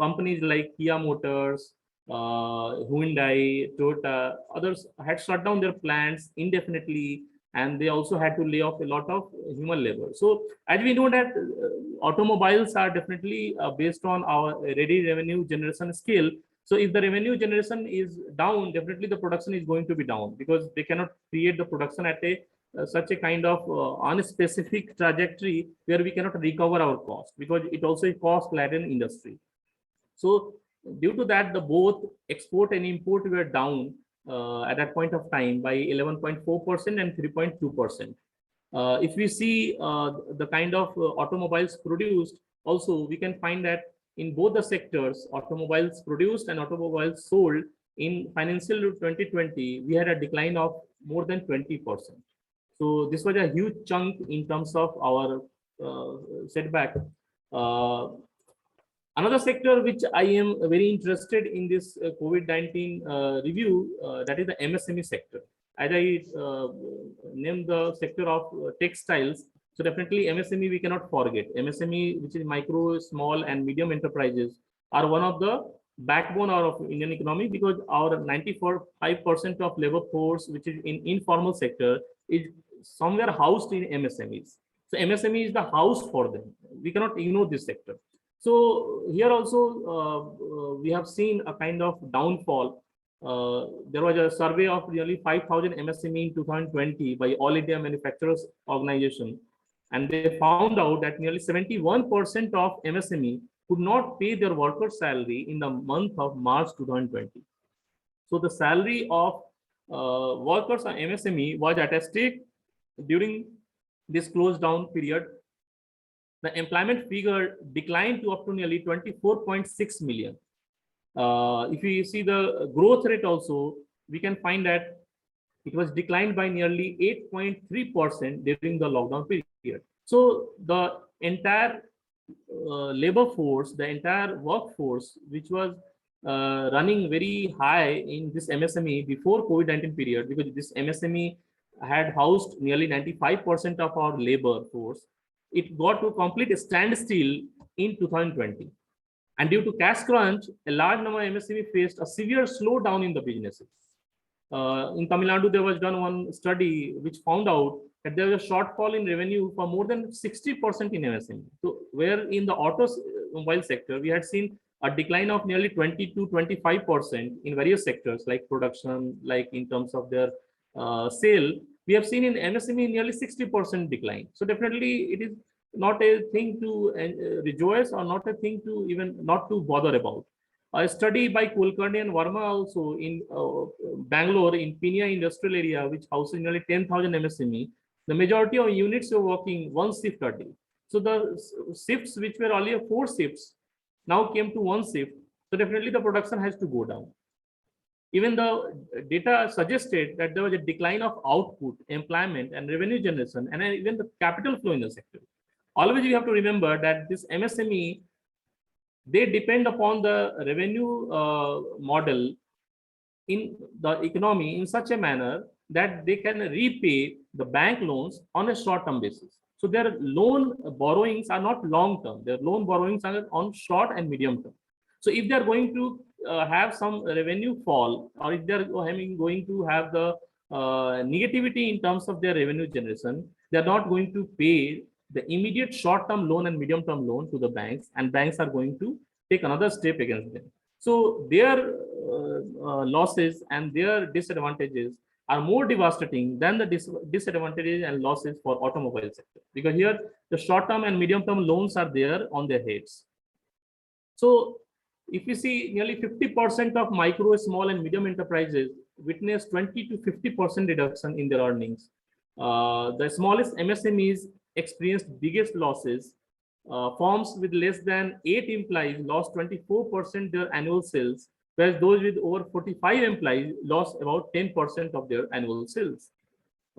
companies like Kia Motors, Hyundai, Toyota, others had shut down their plants indefinitely, and they also had to lay off a lot of human labor. So as we know that automobiles are definitely based on our ready revenue generation scale. So if the revenue generation is down, definitely the production is going to be down, because they cannot create the production at a such a kind of unspecific trajectory where we cannot recover our cost, because it also a cost-laden industry. So due to that, the both export and import were down at that point of time by 11.4% and 3.2%. If we see the kind of automobiles produced, also we can find that in both the sectors, automobiles produced and automobiles sold, in financial year 2020, we had a decline of more than 20%. So this was a huge chunk in terms of our setback. Another sector which I am very interested in this COVID-19 review, that is the MSME sector. As I named the sector of textiles, so definitely MSME we cannot forget. MSME, which is micro, small and medium enterprises, are one of the backbone of Indian economy, because our 95% of labor force, which is in informal sector, is somewhere housed in MSMEs. So MSME is the house for them. We cannot ignore this sector. So here also we have seen a kind of downfall. There was a survey of nearly 5,000 MSME in 2020 by All India Manufacturers Organization, and they found out that nearly 71% of MSME could not pay their workers' salary in the month of March 2020. So the salary of workers on MSME was at a stake during this closed down period. The employment figure declined to up to nearly 24.6 million. If we see the growth rate also, we can find that it was declined by nearly 8.3% during the lockdown period. So the entire labor force, the entire workforce, which was running very high in this MSME before COVID-19 period, because this MSME had housed nearly 95% of our labor force, it got to complete standstill in 2020. And due to cash crunch, a large number of MSME faced a severe slowdown in the businesses. In Tamil Nadu, there was done one study which found out that there was a shortfall in revenue for more than 60% in MSME. So where in the automobile sector, we had seen a decline of nearly 20 to 25% in various sectors like production, like in terms of their sale. We have seen in MSME nearly 60% decline. So definitely it is not a thing to rejoice, or not a thing to even not to bother about. A study by Kulkarni and Verma also in Bangalore, in Pinia industrial area, which houses nearly 10,000 MSME, the majority of units were working one shift a day. So the shifts which were earlier 4 shifts now came to 1 shift. So definitely the production has to go down. Even the data suggested that there was a decline of output, employment and revenue generation, and even the capital flow in the sector. Always you have to remember that this MSME, they depend upon the revenue model in the economy in such a manner that they can repay the bank loans on a short-term basis. So their loan borrowings are not long-term. Their loan borrowings are on short and medium term. So if they are going to have some revenue fall, or if they are going to have the negativity in terms of their revenue generation, they are not going to pay the immediate short-term loan and medium-term loan to the banks, and banks are going to take another step against them. So their losses and their disadvantages are more devastating than the disadvantages and losses for automobile sector, because here the short-term and medium-term loans are there on their heads. So if you see, nearly 50% of micro, small and medium enterprises witness 20 to 50% reduction in their earnings. The smallest MSMEs experienced biggest losses. Firms with less than 8 employees lost 24% their annual sales, whereas those with over 45 employees lost about 10% of their annual sales.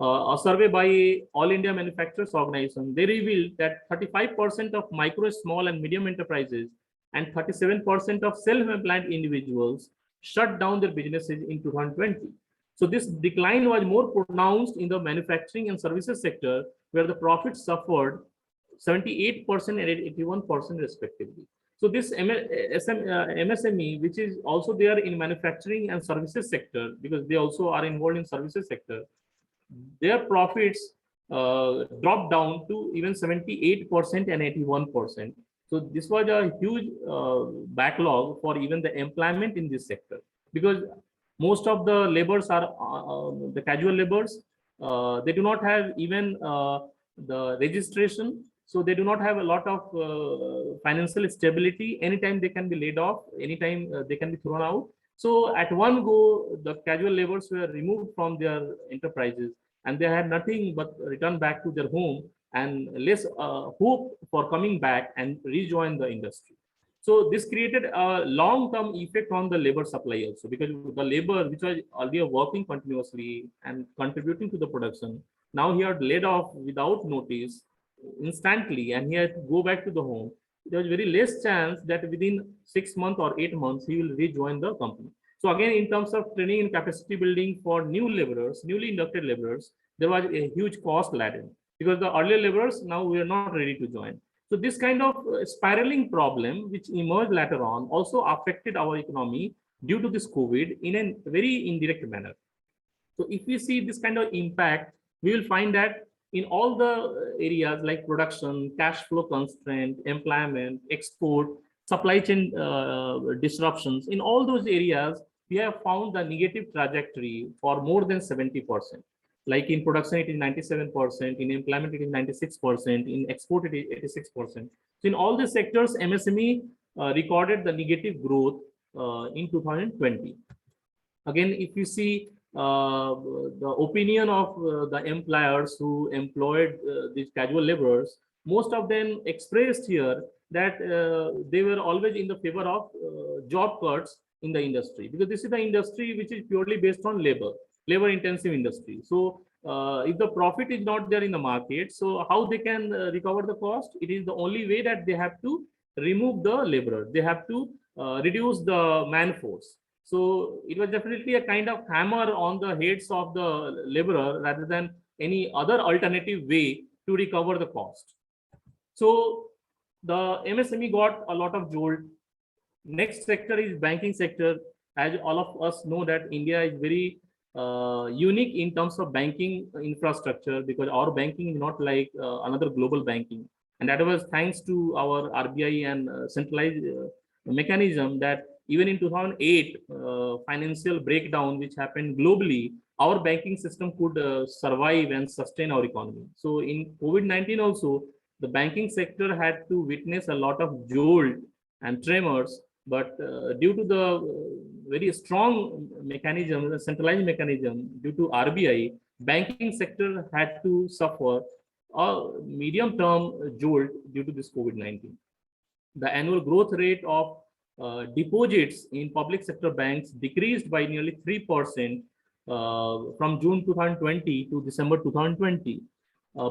A survey by All India Manufacturers Organization, they revealed that 35% of micro, small and medium enterprises and 37% of self-employed individuals shut down their businesses in 2020. So this decline was more pronounced in the manufacturing and services sector, where the profits suffered 78% and 81% respectively. So this MSME, which is also there in manufacturing and services sector, because they also are involved in services sector, their profits dropped down to even 78% and 81%. So this was a huge backlog for even the employment in this sector, because most of the laborers are the casual laborers. They do not have even the registration. So they do not have a lot of financial stability. Anytime they can be laid off, anytime they can be thrown out. So at one go, the casual laborers were removed from their enterprises, and they had nothing but return back to their home and less hope for coming back and rejoin the industry. So this created a long-term effect on the labor supply also, because the labor which was earlier working continuously and contributing to the production, now he had laid off without notice instantly, and he had to go back to the home. There was very less chance that within 6 months or 8 months he will rejoin the company. So again, in terms of training and capacity building for new laborers, newly inducted laborers, there was a huge cost laden, because the earlier laborers now we are not ready to join. So this kind of spiraling problem, which emerged later on, also affected our economy due to this COVID in a very indirect manner. So if we see this kind of impact, we will find that in all the areas like production, cash flow constraint, employment, export, supply chain disruptions, in all those areas, we have found the negative trajectory for more than 70%. Like in production, it is 97%, in employment, it is 96%, in export, it is 86%. So in all the sectors, MSME recorded the negative growth in 2020. Again, if you see the opinion of the employers who employed these casual laborers, most of them expressed here that they were always in the favor of job cuts in the industry, because this is the industry which is purely based on labor intensive industry. So if the profit is not there in the market, so how they can recover the cost? It is the only way that they have to remove the laborer. They have to reduce the man force. So it was definitely a kind of hammer on the heads of the laborer rather than any other alternative way to recover the cost. So the MSME got a lot of jolt. Next sector is banking sector. As all of us know that India is very unique in terms of banking infrastructure, because our banking is not like another global banking. And that was thanks to our RBI and centralized mechanism that even in 2008 financial breakdown which happened globally, our banking system could survive and sustain our economy. So in COVID-19 also, the banking sector had to witness a lot of jolt and tremors, but due to the very strong mechanism, the centralized mechanism due to RBI, banking sector had to suffer a medium-term jolt due to this COVID-19. The annual growth rate of deposits in public sector banks decreased by nearly 3% from June 2020 to December 2020.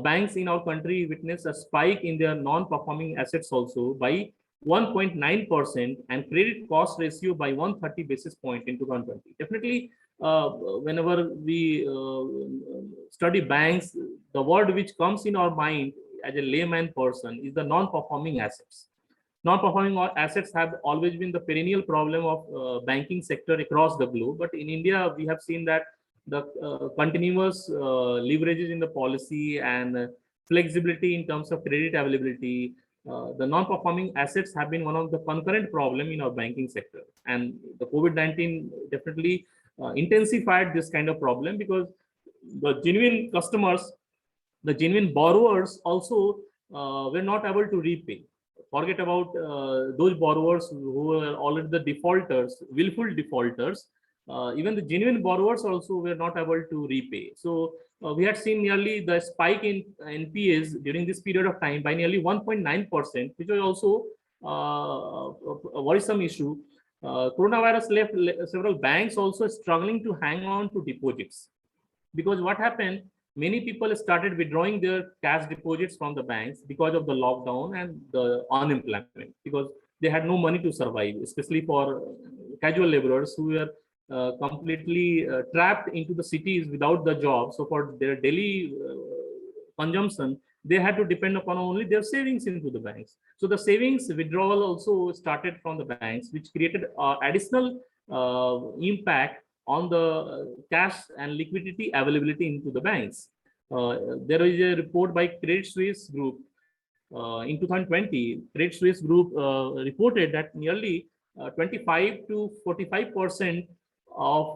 Banks in our country witnessed a spike in their non-performing assets also by 1.9% and credit cost ratio by 130 basis point in 2020. Definitely, whenever we study banks, the word which comes in our mind as a layman person is the non-performing assets. Non-performing assets have always been the perennial problem of banking sector across the globe. But in India, we have seen that the continuous leverages in the policy and flexibility in terms of credit availability, the non-performing assets have been one of the concurrent problem in our banking sector. And the COVID-19 definitely intensified this kind of problem, because the genuine customers, the genuine borrowers also were not able to repay. Forget about those borrowers who were already the defaulters, willful defaulters. Even the genuine borrowers also were not able to repay. So we had seen nearly the spike in NPAs during this period of time by nearly 1.9%, which was also a worrisome issue. Coronavirus left several banks also struggling to hang on to deposits, because what happened, many people started withdrawing their cash deposits from the banks because of the lockdown and the unemployment, because they had no money to survive, especially for casual laborers who were completely trapped into the cities without the job. So for their daily consumption, they had to depend upon only their savings into the banks. So the savings withdrawal also started from the banks, which created additional impact on the cash and liquidity availability into the banks. There is a report by Credit Suisse Group in 2020. Credit Suisse Group reported that nearly 25 to 45% of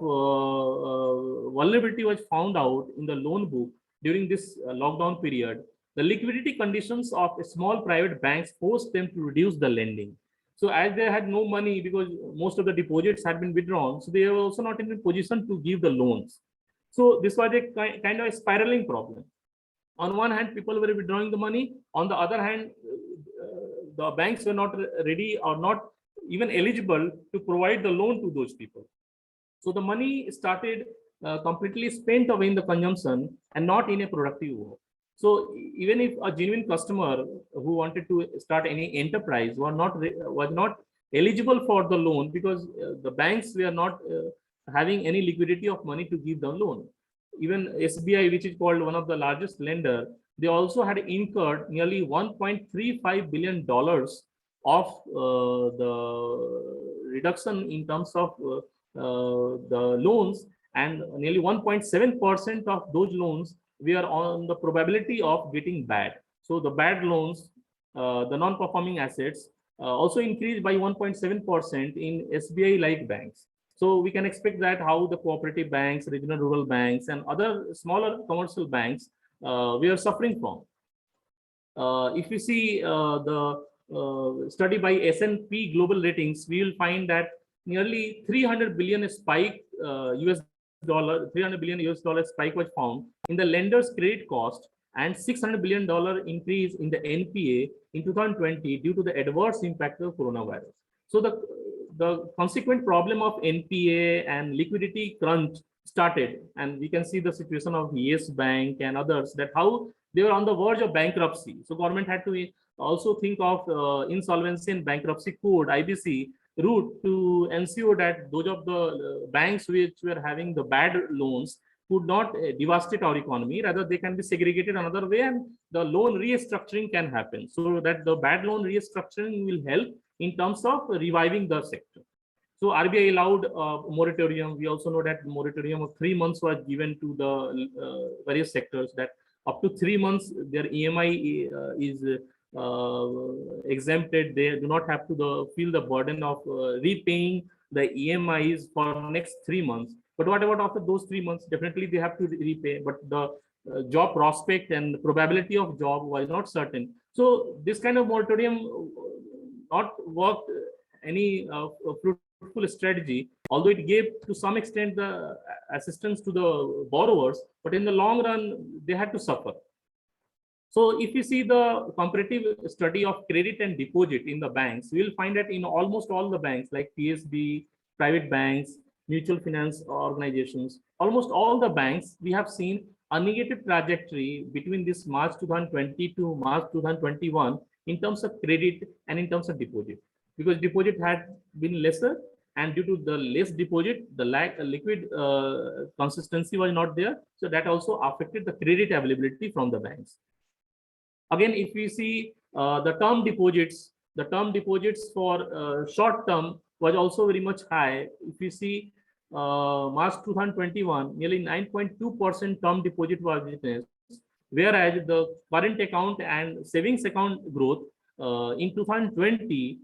vulnerability was found out in the loan book during this lockdown period. The liquidity conditions of small private banks forced them to reduce the lending. So as they had no money, because most of the deposits had been withdrawn, so they were also not in a position to give the loans. So this was a kind of a spiraling problem. On one hand, people were withdrawing the money. On the other hand, the banks were not ready or not even eligible to provide the loan to those people. So the money started completely spent away in the consumption and not in a productive work. So even if a genuine customer who wanted to start any enterprise was not eligible for the loan, because the banks were not having any liquidity of money to give the loan. Even SBI, which is called one of the largest lender, they also had incurred nearly $1.35 billion of the reduction in terms of the loans, and nearly 1.7% of those loans we are on the probability of getting bad. So the bad loans, the non-performing assets also increased by 1.7% in SBI-like banks. So we can expect that how the cooperative banks, regional rural banks, and other smaller commercial banks we are suffering from. If we see the study by S&P Global Ratings, we will find that nearly 300 billion spike $300 billion US dollar spike was found in the lender's credit cost, and $600 billion increase in the NPA in 2020 due to the adverse impact of coronavirus. So the consequent problem of NPA and liquidity crunch started, and we can see the situation of Yes Bank and others, that how they were on the verge of bankruptcy. So government had to also think of insolvency and bankruptcy code, IBC, route to ensure that those of the banks which were having the bad loans could not devastate our economy. Rather, they can be segregated another way, and the loan restructuring can happen, so that the bad loan restructuring will help in terms of reviving the sector. So RBI allowed moratorium. We also know that moratorium of 3 months was given to the various sectors, that up to 3 months their EMI is exempted. They do not have to feel the burden of repaying the EMIs for next 3 months. But what about after those 3 months? Definitely they have to repay, but the job prospect and probability of job was not certain. So this kind of moratorium not worked any fruitful strategy, although it gave to some extent the assistance to the borrowers, but in the long run they had to suffer. So if you see the comparative study of credit and deposit in the banks, we will find that in almost all the banks like PSB, private banks, mutual finance organizations, almost all the banks, we have seen a negative trajectory between this March 2020 to March 2021 in terms of credit and in terms of deposit, because deposit had been lesser, and due to the less deposit, the liquid consistency was not there. So that also affected the credit availability from the banks. Again, if we see the term deposits, the term deposits for short term was also very much high. If you see March 2021, nearly 9.2% term deposit was witnessed, whereas the current account and savings account growth in 2020,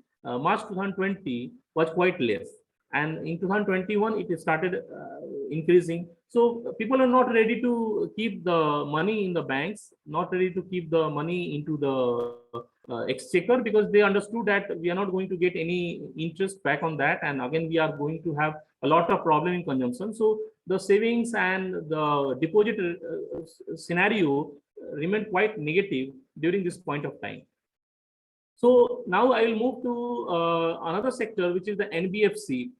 March 2020 was quite less. And in 2021, it started increasing. So people are not ready to keep the money in the banks, not ready to keep the money into the exchequer, because they understood that we are not going to get any interest back on that. And again, we are going to have a lot of problem in consumption. So the savings and the deposit scenario remained quite negative during this point of time. So now I will move to another sector, which is the Nbfc.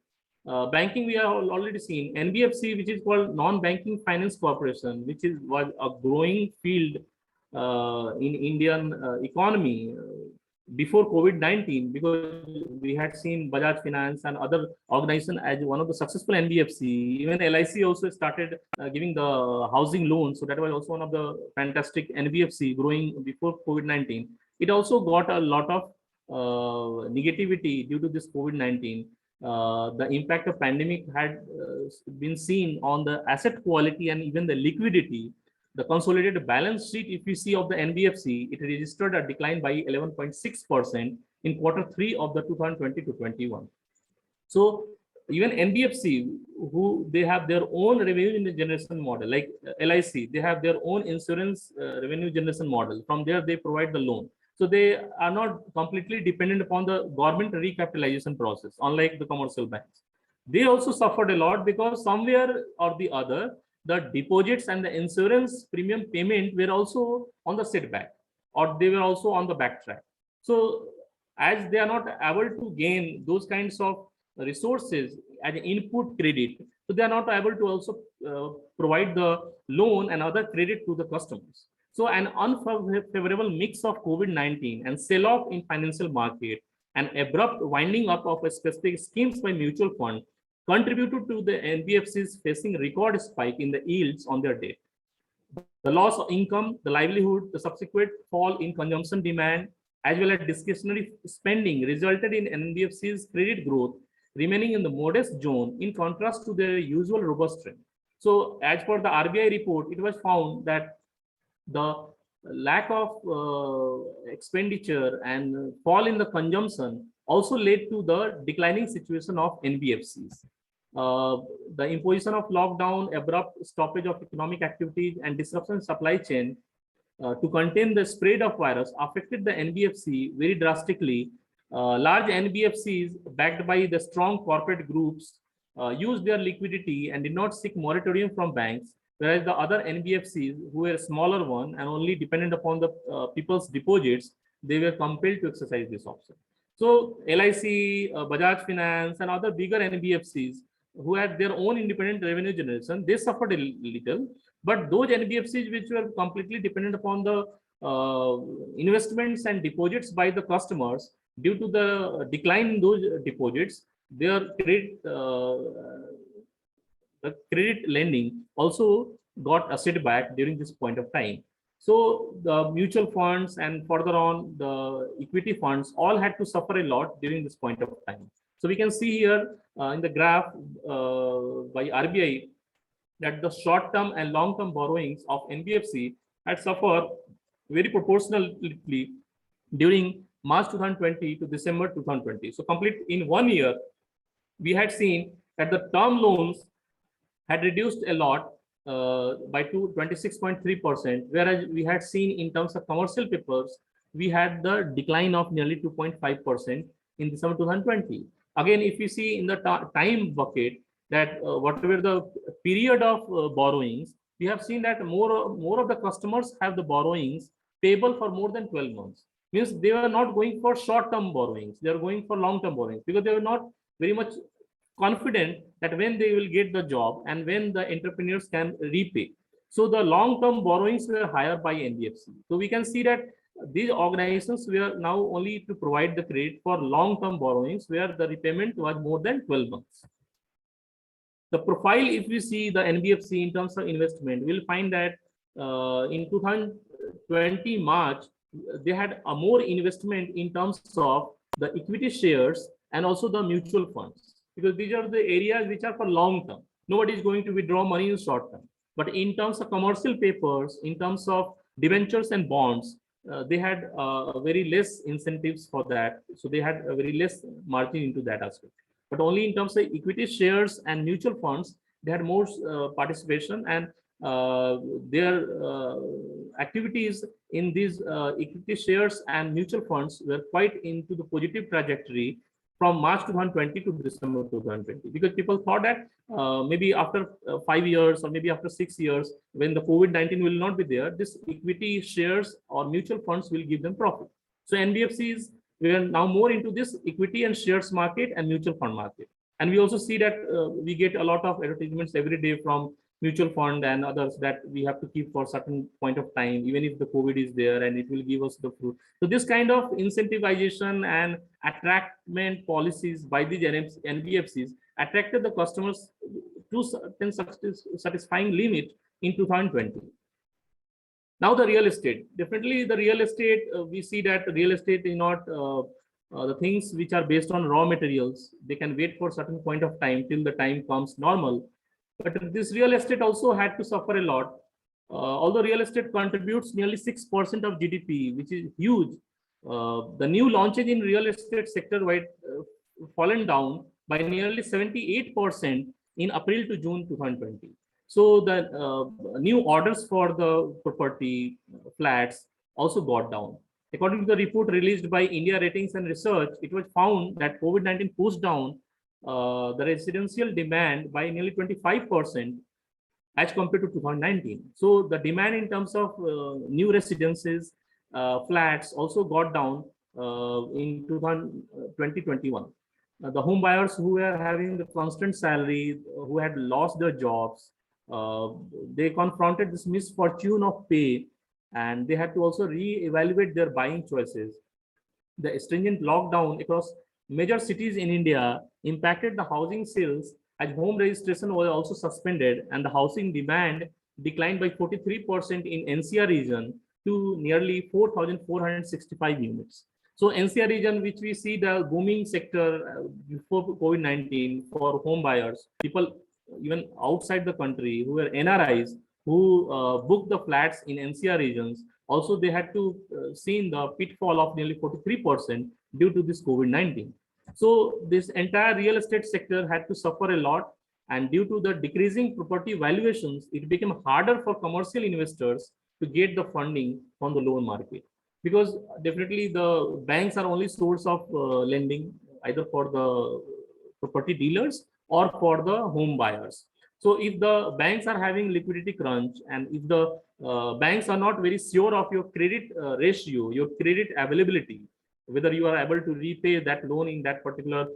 Banking, we have already seen. Nbfc, which is called Non-Banking Finance Corporation, which was a growing field in Indian economy before COVID-19, because we had seen Bajaj Finance and other organizations as one of the successful Nbfc. Even LIC also started giving the housing loans. So that was also one of the fantastic Nbfc growing before COVID-19. It also got a lot of negativity due to this COVID-19. The impact of pandemic had been seen on the asset quality and even the liquidity. The consolidated balance sheet, if you see, of the Nbfc, it registered a decline by 11.6% in Q3 of the 2020 to 21. So even Nbfc, who they have their own revenue generation model, like LIC, they have their own insurance revenue generation model. From there, they provide the loan. So they are not completely dependent upon the government recapitalization process, unlike the commercial banks. They also suffered a lot because somewhere or the other, the deposits and the insurance premium payment were also on the setback, or they were also on the backtrack. So as they are not able to gain those kinds of resources as input credit, so they are not able to also provide the loan and other credit to the customers. So an unfavorable mix of COVID-19 and sell-off in financial market and abrupt winding up of a specific schemes by mutual fund contributed to the NBFCs facing record spike in the yields on their debt. The loss of income, the livelihood, the subsequent fall in consumption demand, as well as discretionary spending resulted in NBFC's credit growth remaining in the modest zone in contrast to their usual robust trend. So as per the RBI report, it was found that the lack of expenditure and fall in the consumption also led to the declining situation of NBFCs. The imposition of lockdown, abrupt stoppage of economic activities, and disruption in supply chain to contain the spread of virus affected the NBFC very drastically. Large NBFCs backed by the strong corporate groups used their liquidity and did not seek moratorium from banks, whereas the other NBFCs, who were smaller one and only dependent upon the people's deposits, they were compelled to exercise this option. So LIC, Bajaj Finance, and other bigger NBFCs who had their own independent revenue generation, they suffered a little. But those NBFCs which were completely dependent upon the investments and deposits by the customers, due to the decline in those deposits, their credit lending also got a setback during this point of time. So the mutual funds and further on the equity funds all had to suffer a lot during this point of time. So we can see here in the graph by RBI that the short-term and long-term borrowings of NBFC had suffered very proportionally during March 2020 to December 2020. So complete in 1 year, we had seen that the term loans had reduced a lot by 26.3%, whereas we had seen in terms of commercial papers, we had the decline of nearly 2.5% in December 2020. Again, if you see in the time bucket that whatever the period of borrowings, we have seen that more of the customers have the borrowings payable for more than 12 months. Means they were not going for short-term borrowings, they are going for long-term borrowings because they were not very much confident that when they will get the job and when the entrepreneurs can repay. So the long-term borrowings were higher by NBFC. So we can see that these organizations were now only to provide the credit for long-term borrowings where the repayment was more than 12 months. The profile, if we see the NBFC in terms of investment, we'll find that in 2020 March, they had a more investment in terms of the equity shares, and also the mutual funds, because these are the areas which are for long term. Nobody is going to withdraw money in short term. But in terms of commercial papers, in terms of debentures and bonds, they had very less incentives for that. So they had a very less margin into that aspect. But only in terms of equity shares and mutual funds, they had more participation, and their activities in these equity shares and mutual funds were quite into the positive trajectory from March 2020 to December 2020, because people thought that maybe after 5 years or maybe after 6 years, when the COVID-19 will not be there, this equity shares or mutual funds will give them profit. So NBFCs, we are now more into this equity and shares market and mutual fund market. And we also see that we get a lot of advertisements every day from mutual fund and others that we have to keep for a certain point of time, even if the COVID is there, and it will give us the fruit. So this kind of incentivization and attractment policies by the NBFCs attracted the customers to certain satisfying limit in 2020. Now the real estate, definitely the real estate, we see that real estate is not the things which are based on raw materials. They can wait for a certain point of time till the time comes normal. But this real estate also had to suffer a lot. Although real estate contributes nearly 6% of GDP, which is huge, the new launches in real estate sector were fallen down by nearly 78% in April to June 2020. So the new orders for the property flats also got down. According to the report released by India Ratings and Research, it was found that COVID-19 pushed down the residential demand by nearly 25% as compared to 2019. So the demand in terms of new residences, flats also got down in 2021. The home buyers who were having the constant salary, who had lost their jobs, they confronted this misfortune of pay, and they had to also re-evaluate their buying choices. The stringent lockdown across major cities in India impacted the housing sales, as home registration was also suspended, and the housing demand declined by 43% in NCR region to nearly 4,465 units. So NCR region, which we see the booming sector before COVID-19 for home buyers, people even outside the country who were NRIs, who booked the flats in NCR regions, also they had to see the pitfall of nearly 43% due to this COVID-19. So this entire real estate sector had to suffer a lot, and due to the decreasing property valuations, it became harder for commercial investors to get the funding from the loan market, because definitely the banks are only source of lending, either for the property dealers or for the home buyers. So if the banks are having liquidity crunch, and if the banks are not very sure of your credit ratio, your credit availability, whether you are able to repay that loan in that particular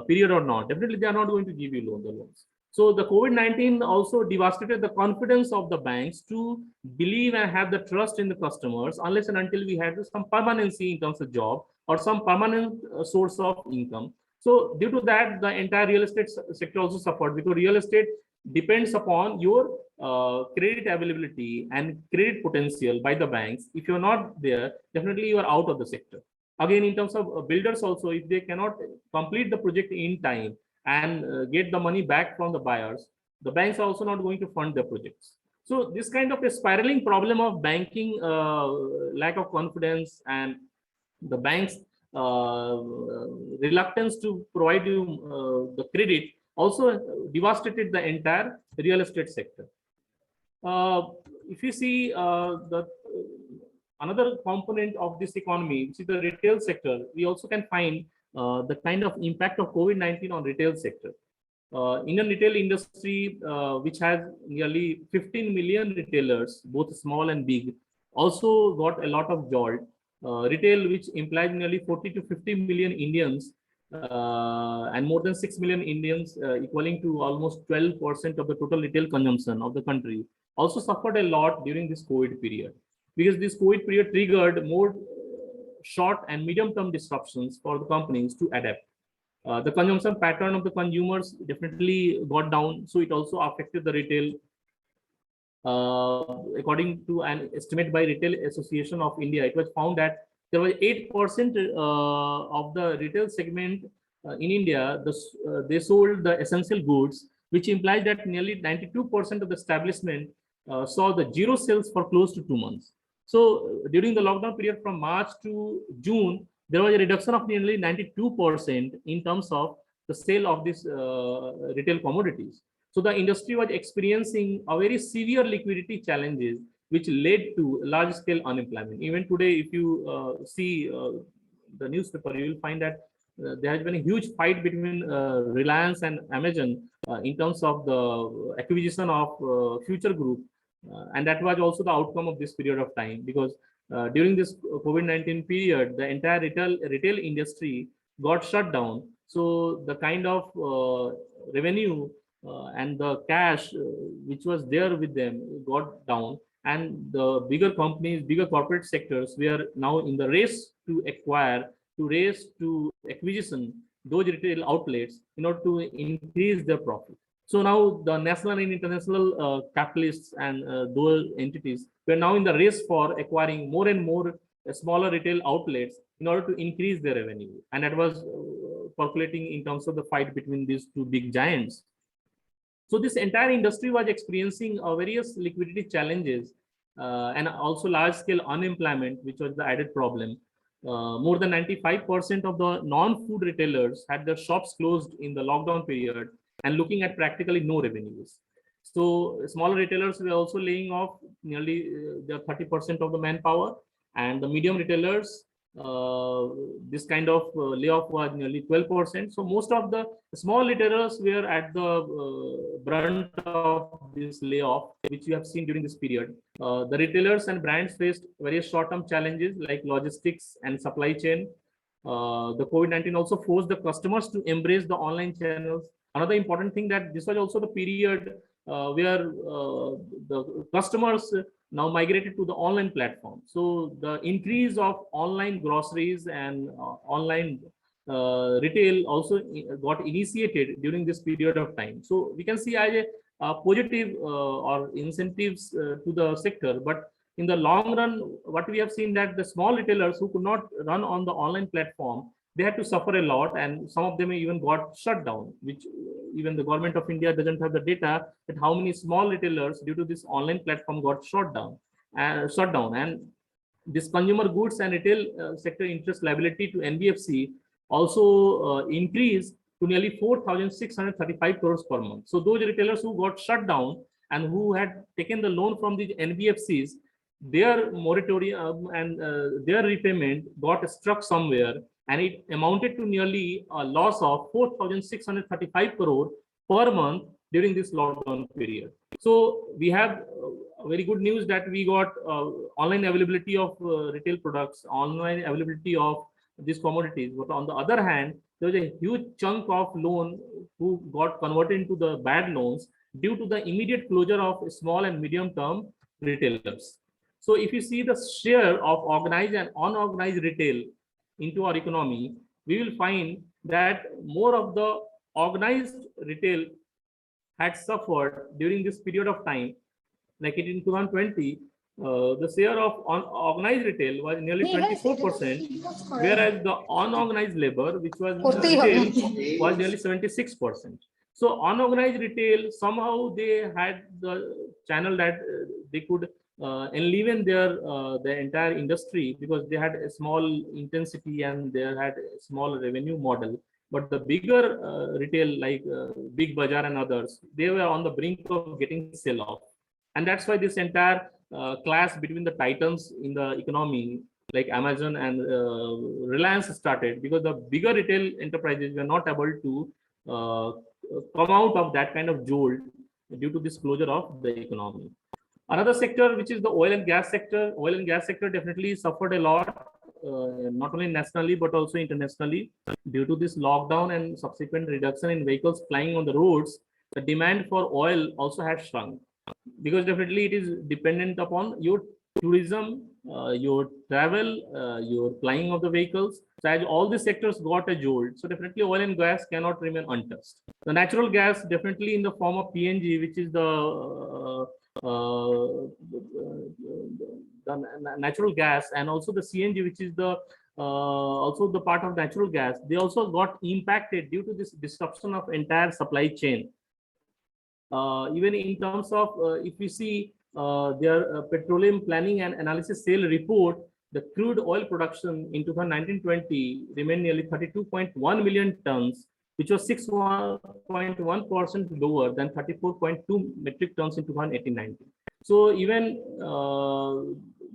period or not, definitely they are not going to give you the loans. So the COVID-19 also devastated the confidence of the banks to believe and have the trust in the customers, unless and until we had some permanency in terms of job or some permanent source of income. So due to that, the entire real estate sector also suffered, because real estate depends upon your credit availability and credit potential by the banks. If you're not there, definitely you are out of the sector. Again, in terms of builders also, if they cannot complete the project in time and get the money back from the buyers, the banks are also not going to fund their projects. So this kind of a spiraling problem of banking, lack of confidence, and the banks reluctance to provide you the credit also devastated the entire real estate sector. If you see another component of this economy, which is the retail sector, we also can find the kind of impact of COVID-19 on retail sector. Indian retail industry, which has nearly 15 million retailers, both small and big, also got a lot of jolt. Retail, which implies nearly 40 to 50 million Indians, and more than 6 million Indians, equaling to almost 12% of the total retail consumption of the country, also suffered a lot during this COVID period, because this COVID period triggered more short and medium-term disruptions for the companies to adapt. The consumption pattern of the consumers definitely got down, so it also affected the retail. According to an estimate by Retail Association of India, it was found that there was 8% of the retail segment in India, they sold the essential goods, which implies that nearly 92% of the establishment saw the zero sales for close to 2 months. So during the lockdown period from March to June, there was a reduction of nearly 92% in terms of the sale of these retail commodities. So the industry was experiencing a very severe liquidity challenges, which led to large-scale unemployment. Even today, if you see the newspaper, you will find that there has been a huge fight between Reliance and Amazon in terms of the acquisition of Future Group. And that was also the outcome of this period of time, because during this COVID-19 period, the entire retail industry got shut down. So the kind of revenue and the cash which was there with them got down. And the bigger companies, bigger corporate sectors, we are now in the race to acquire, to race to acquisition those retail outlets in order to increase their profit. So now the national and international capitalists and those entities, we are now in the race for acquiring more and more smaller retail outlets in order to increase their revenue. And that was percolating in terms of the fight between these two big giants. So this entire industry was experiencing various liquidity challenges and also large-scale unemployment, which was the added problem. More than 95% of the non-food retailers had their shops closed in the lockdown period and looking at practically no revenues. So smaller retailers were also laying off nearly 30% of the manpower, and the medium retailers, this kind of layoff was nearly 12%. So most of the small retailers were at the brunt of this layoff, which we have seen during this period. The retailers and brands faced various short-term challenges like logistics and supply chain. The COVID-19 also forced the customers to embrace the online channels. Another important thing, that this was also the period where the customers now migrated to the online platform. So the increase of online groceries and online retail also got initiated during this period of time. So we can see as a positive or incentives to the sector. But in the long run, what we have seen, that the small retailers who could not run on the online platform, they had to suffer a lot, and some of them even got shut down, which even the government of India doesn't have the data that how many small retailers due to this online platform got shut down. And this consumer goods and retail sector interest liability to Nbfc also increased to nearly 4,635 crores per month. So those retailers who got shut down and who had taken the loan from the NBFCs, their moratorium and their repayment got struck somewhere, and it amounted to nearly a loss of 4,635 crore per month during this lockdown period. So we have very good news that we got online availability of retail products, online availability of these commodities. But on the other hand, there was a huge chunk of loan who got converted into the bad loans due to the immediate closure of small and medium term retailers. So if you see the share of organized and unorganized retail into our economy, we will find that more of the organized retail had suffered during this period of time. Like in 2020, the share of organized retail was nearly 24%, whereas the unorganized labor, which was retail, was nearly 76%. So unorganized retail, somehow they had the channel that they could enliven the entire industry, because they had a small intensity and they had a small revenue model. But the bigger retail like Big Bazaar and others, they were on the brink of getting sell off. And that's why this entire clash between the titans in the economy like Amazon and Reliance started, because the bigger retail enterprises were not able to come out of that kind of jolt due to this closure of the economy. Another sector, which is the oil and gas sector. Oil and gas sector definitely suffered a lot, not only nationally but also internationally. Due to this lockdown and subsequent reduction in vehicles plying on the roads, the demand for oil also has shrunk, because definitely it is dependent upon your tourism, your travel, your flying of the vehicles. So as all these sectors got a jolt, so definitely oil and gas cannot remain untouched. The natural gas definitely in the form of PNG, which is the natural gas, and also the CNG, which is the also the part of natural gas, they also got impacted due to this disruption of entire supply chain. Even in terms of if we see their petroleum planning and analysis sale report, the crude oil production in 2019-20 remained nearly 32.1 million tons, which was 6.1% lower than 34.2 metric tons in 2018-19. So even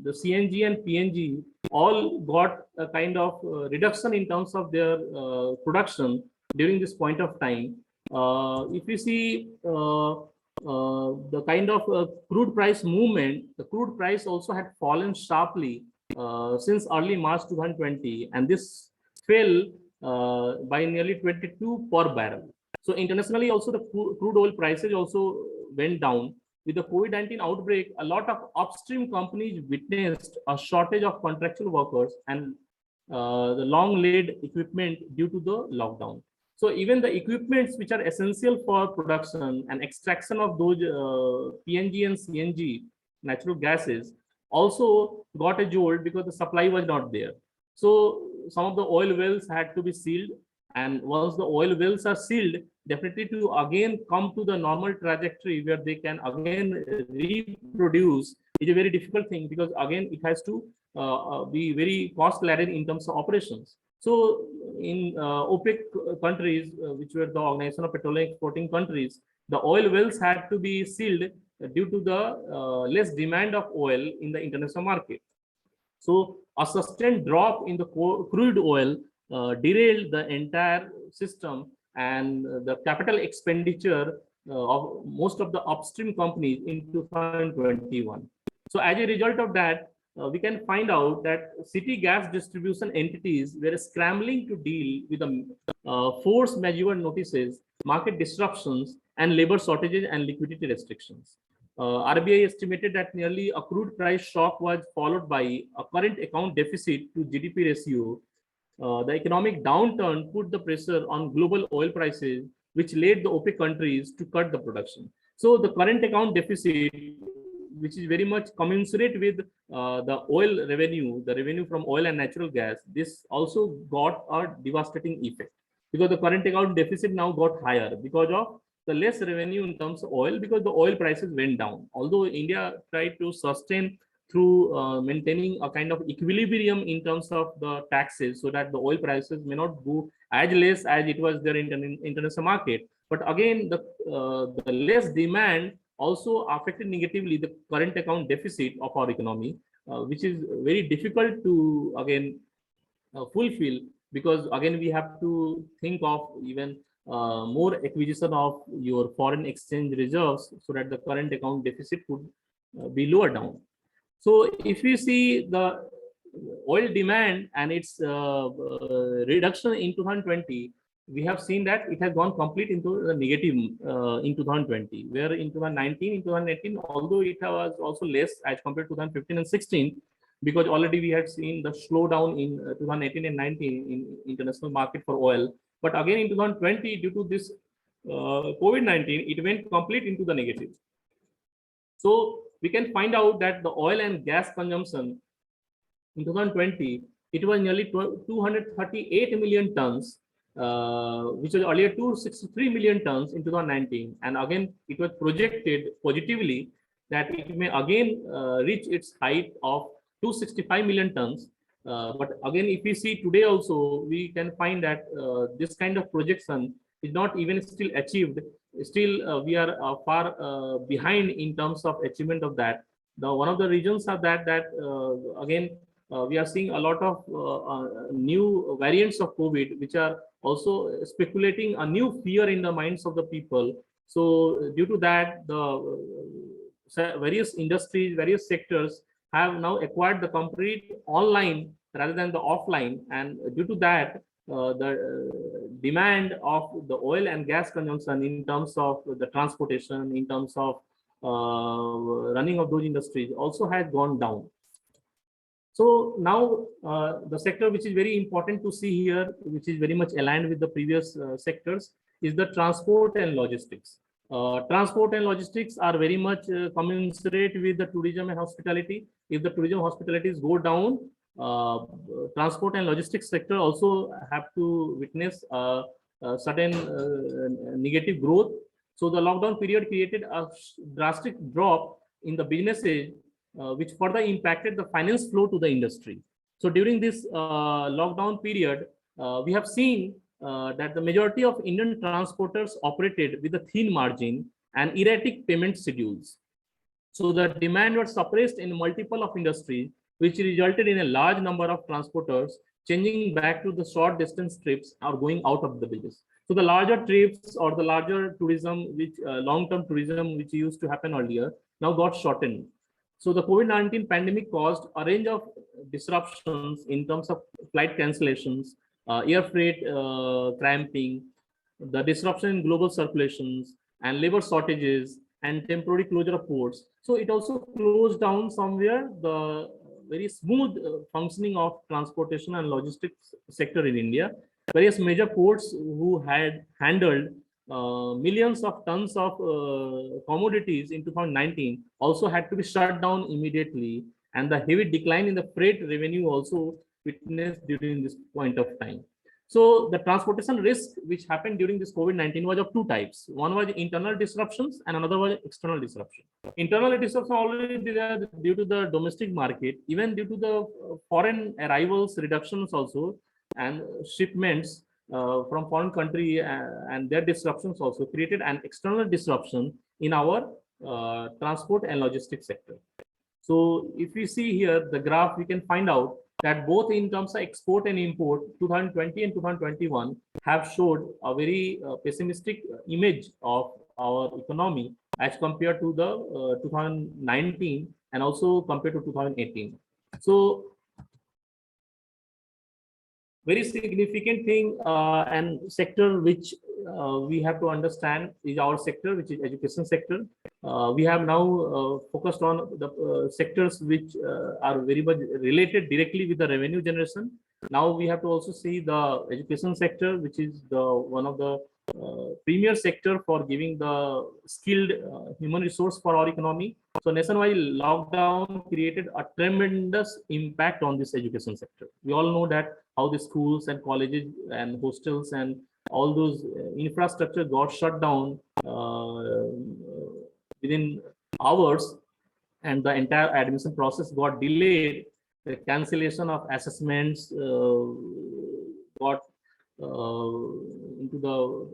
the CNG and PNG all got a kind of reduction in terms of their production during this point of time. If you see the kind of crude price movement, the crude price also had fallen sharply since early March 2020, and this fell by nearly 22 per barrel. So internationally also the crude oil prices also went down. With the COVID-19 outbreak, a lot of upstream companies witnessed a shortage of contractual workers and the long lead equipment due to the lockdown. So even the equipments which are essential for production and extraction of those PNG and CNG natural gases also got a jolt because the supply was not there. So some of the oil wells had to be sealed, and once the oil wells are sealed, definitely to again come to the normal trajectory where they can again reproduce is a very difficult thing, because again it has to be very cost laden in terms of operations. So in OPEC countries, which were the Organization of Petroleum Exporting Countries, the oil wells had to be sealed due to the less demand of oil in the international market. So a sustained drop in the crude oil derailed the entire system, and the capital expenditure of most of the upstream companies in 2021. So as a result of that, we can find out that city gas distribution entities were scrambling to deal with the force majeure notices, market disruptions, and labor shortages and liquidity restrictions. RBI estimated that nearly a crude price shock was followed by a current account deficit to GDP ratio. The economic downturn put the pressure on global oil prices, which led the OPEC countries to cut the production. So the current account deficit, which is very much commensurate with the oil revenue, the revenue from oil and natural gas, this also got a devastating effect, because the current account deficit now got higher because of the less revenue in terms of oil, because the oil prices went down. Although India tried to sustain through maintaining a kind of equilibrium in terms of the taxes, so that the oil prices may not go as less as it was there in the international market. But again, the less demand also affected negatively the current account deficit of our economy, which is very difficult to again fulfill, because again we have to think of even more acquisition of your foreign exchange reserves, so that the current account deficit could be lower down. So if we see the oil demand and its reduction in 2020, we have seen that it has gone complete into the negative in 2020, where in 2019, in 2018, although it was also less as compared to 2015 and 16, because already we had seen the slowdown in 2018 and 19 in international market for oil. But again in 2020, due to this COVID-19, it went complete into the negative. So we can find out that the oil and gas consumption in 2020, it was nearly 238 million tons, which was earlier 263 million tons in 2019. And again, it was projected positively that it may again reach its height of 265 million tons. But again, if we see today also, we can find that this kind of projection is not even still achieved. Still, we are far behind in terms of achievement of that. One of the reasons are that again, we are seeing a lot of new variants of COVID, which are also speculating a new fear in the minds of the people. So due to that, the various industries, various sectors have now acquired the complete online rather than the offline, and due to that, the demand of the oil and gas consumption in terms of the transportation, in terms of running of those industries also has gone down. So now the sector which is very important to see here, which is very much aligned with the previous sectors, is the transport and logistics. Transport and logistics are very much commensurate with the tourism and hospitality, if the tourism hospitalities go down, transport and logistics sector also have to witness certain negative growth. So the lockdown period created a drastic drop in the businesses, which further impacted the finance flow to the industry. So during this lockdown period, we have seen that the majority of Indian transporters operated with a thin margin and erratic payment schedules. So the demand was suppressed in multiple of industries, which resulted in a large number of transporters changing back to the short distance trips or going out of the business. So the larger trips or the larger tourism, which long-term tourism, which used to happen earlier, now got shortened. So the COVID-19 pandemic caused a range of disruptions in terms of flight cancellations, air freight cramping, the disruption in global circulations, and labor shortages, and temporary closure of ports. So it also closed down somewhere the very smooth functioning of transportation and logistics sector in India. Various major ports who had handled millions of tons of commodities in 2019 also had to be shut down immediately, and the heavy decline in the freight revenue also witnessed during this point of time. So the transportation risk which happened during this COVID-19 was of two types. One was internal disruptions and another was external disruption. Internal disruption already there due to the domestic market, even due to the foreign arrivals reductions also, and shipments from foreign country and their disruptions also created an external disruption in our transport and logistics sector. So if we see here the graph, we can find out that both in terms of export and import, 2020 and 2021 have showed a very pessimistic image of our economy as compared to the 2019 and also compared to 2018. So very significant thing and sector which we have to understand is our sector, which is education sector. We have now focused on the sectors which are very much related directly with the revenue generation. Now we have to also see the education sector, which is the one of the premier sector for giving the skilled human resource for our economy. So nationwide lockdown created a tremendous impact on this education sector. We all know that how the schools and colleges and hostels and all those infrastructure got shut down within hours, and the entire admission process got delayed. The cancellation of assessments got into the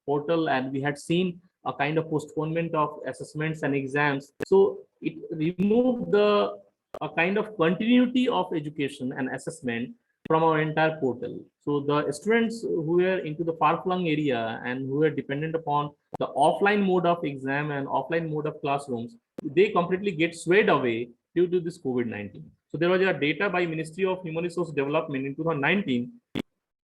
portal, and we had seen a kind of postponement of assessments and exams. So it removed the a kind of continuity of education and assessment from our entire portal. So the students who were into the far-flung area and who were dependent upon the offline mode of exam and offline mode of classrooms, they completely get swayed away due to this COVID-19. So there was a data by Ministry of Human Resource Development in 2019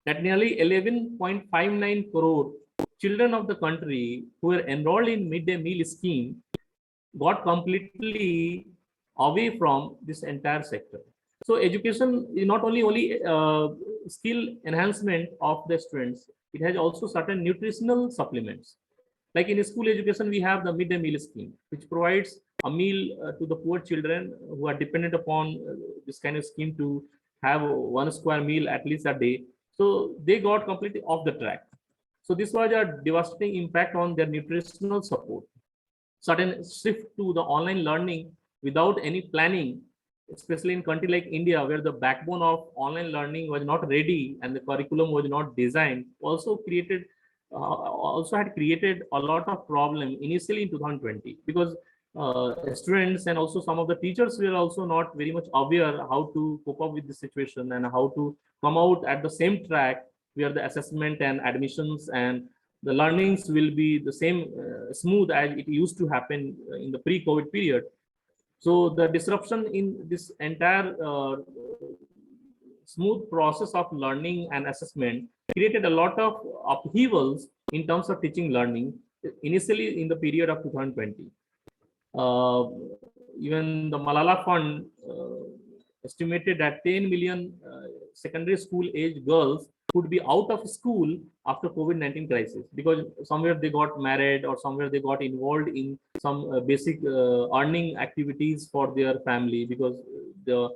that nearly 11.59 crore children of the country who were enrolled in midday meal scheme got completely away from this entire sector. So education is not only skill enhancement of the students, it has also certain nutritional supplements. Like in school education, we have the midday meal scheme, which provides a meal to the poor children who are dependent upon this kind of scheme to have 1 square meal at least a day. So they got completely off the track. So this was a devastating impact on their nutritional support. Certain shift to the online learning without any planning, especially in country like India, where the backbone of online learning was not ready and the curriculum was not designed, also had created a lot of problem initially in 2020, because students and also some of the teachers were also not very much aware how to cope up with the situation and how to come out at the same track where the assessment and admissions and the learnings will be the same smooth as it used to happen in the pre-COVID period. So the disruption in this entire smooth process of learning and assessment created a lot of upheavals in terms of teaching learning initially in the period of 2020. Even the Malala Fund estimated that 10 million secondary school age girls could be out of school after COVID-19 crisis, because somewhere they got married or somewhere they got involved in some basic earning activities for their family, because the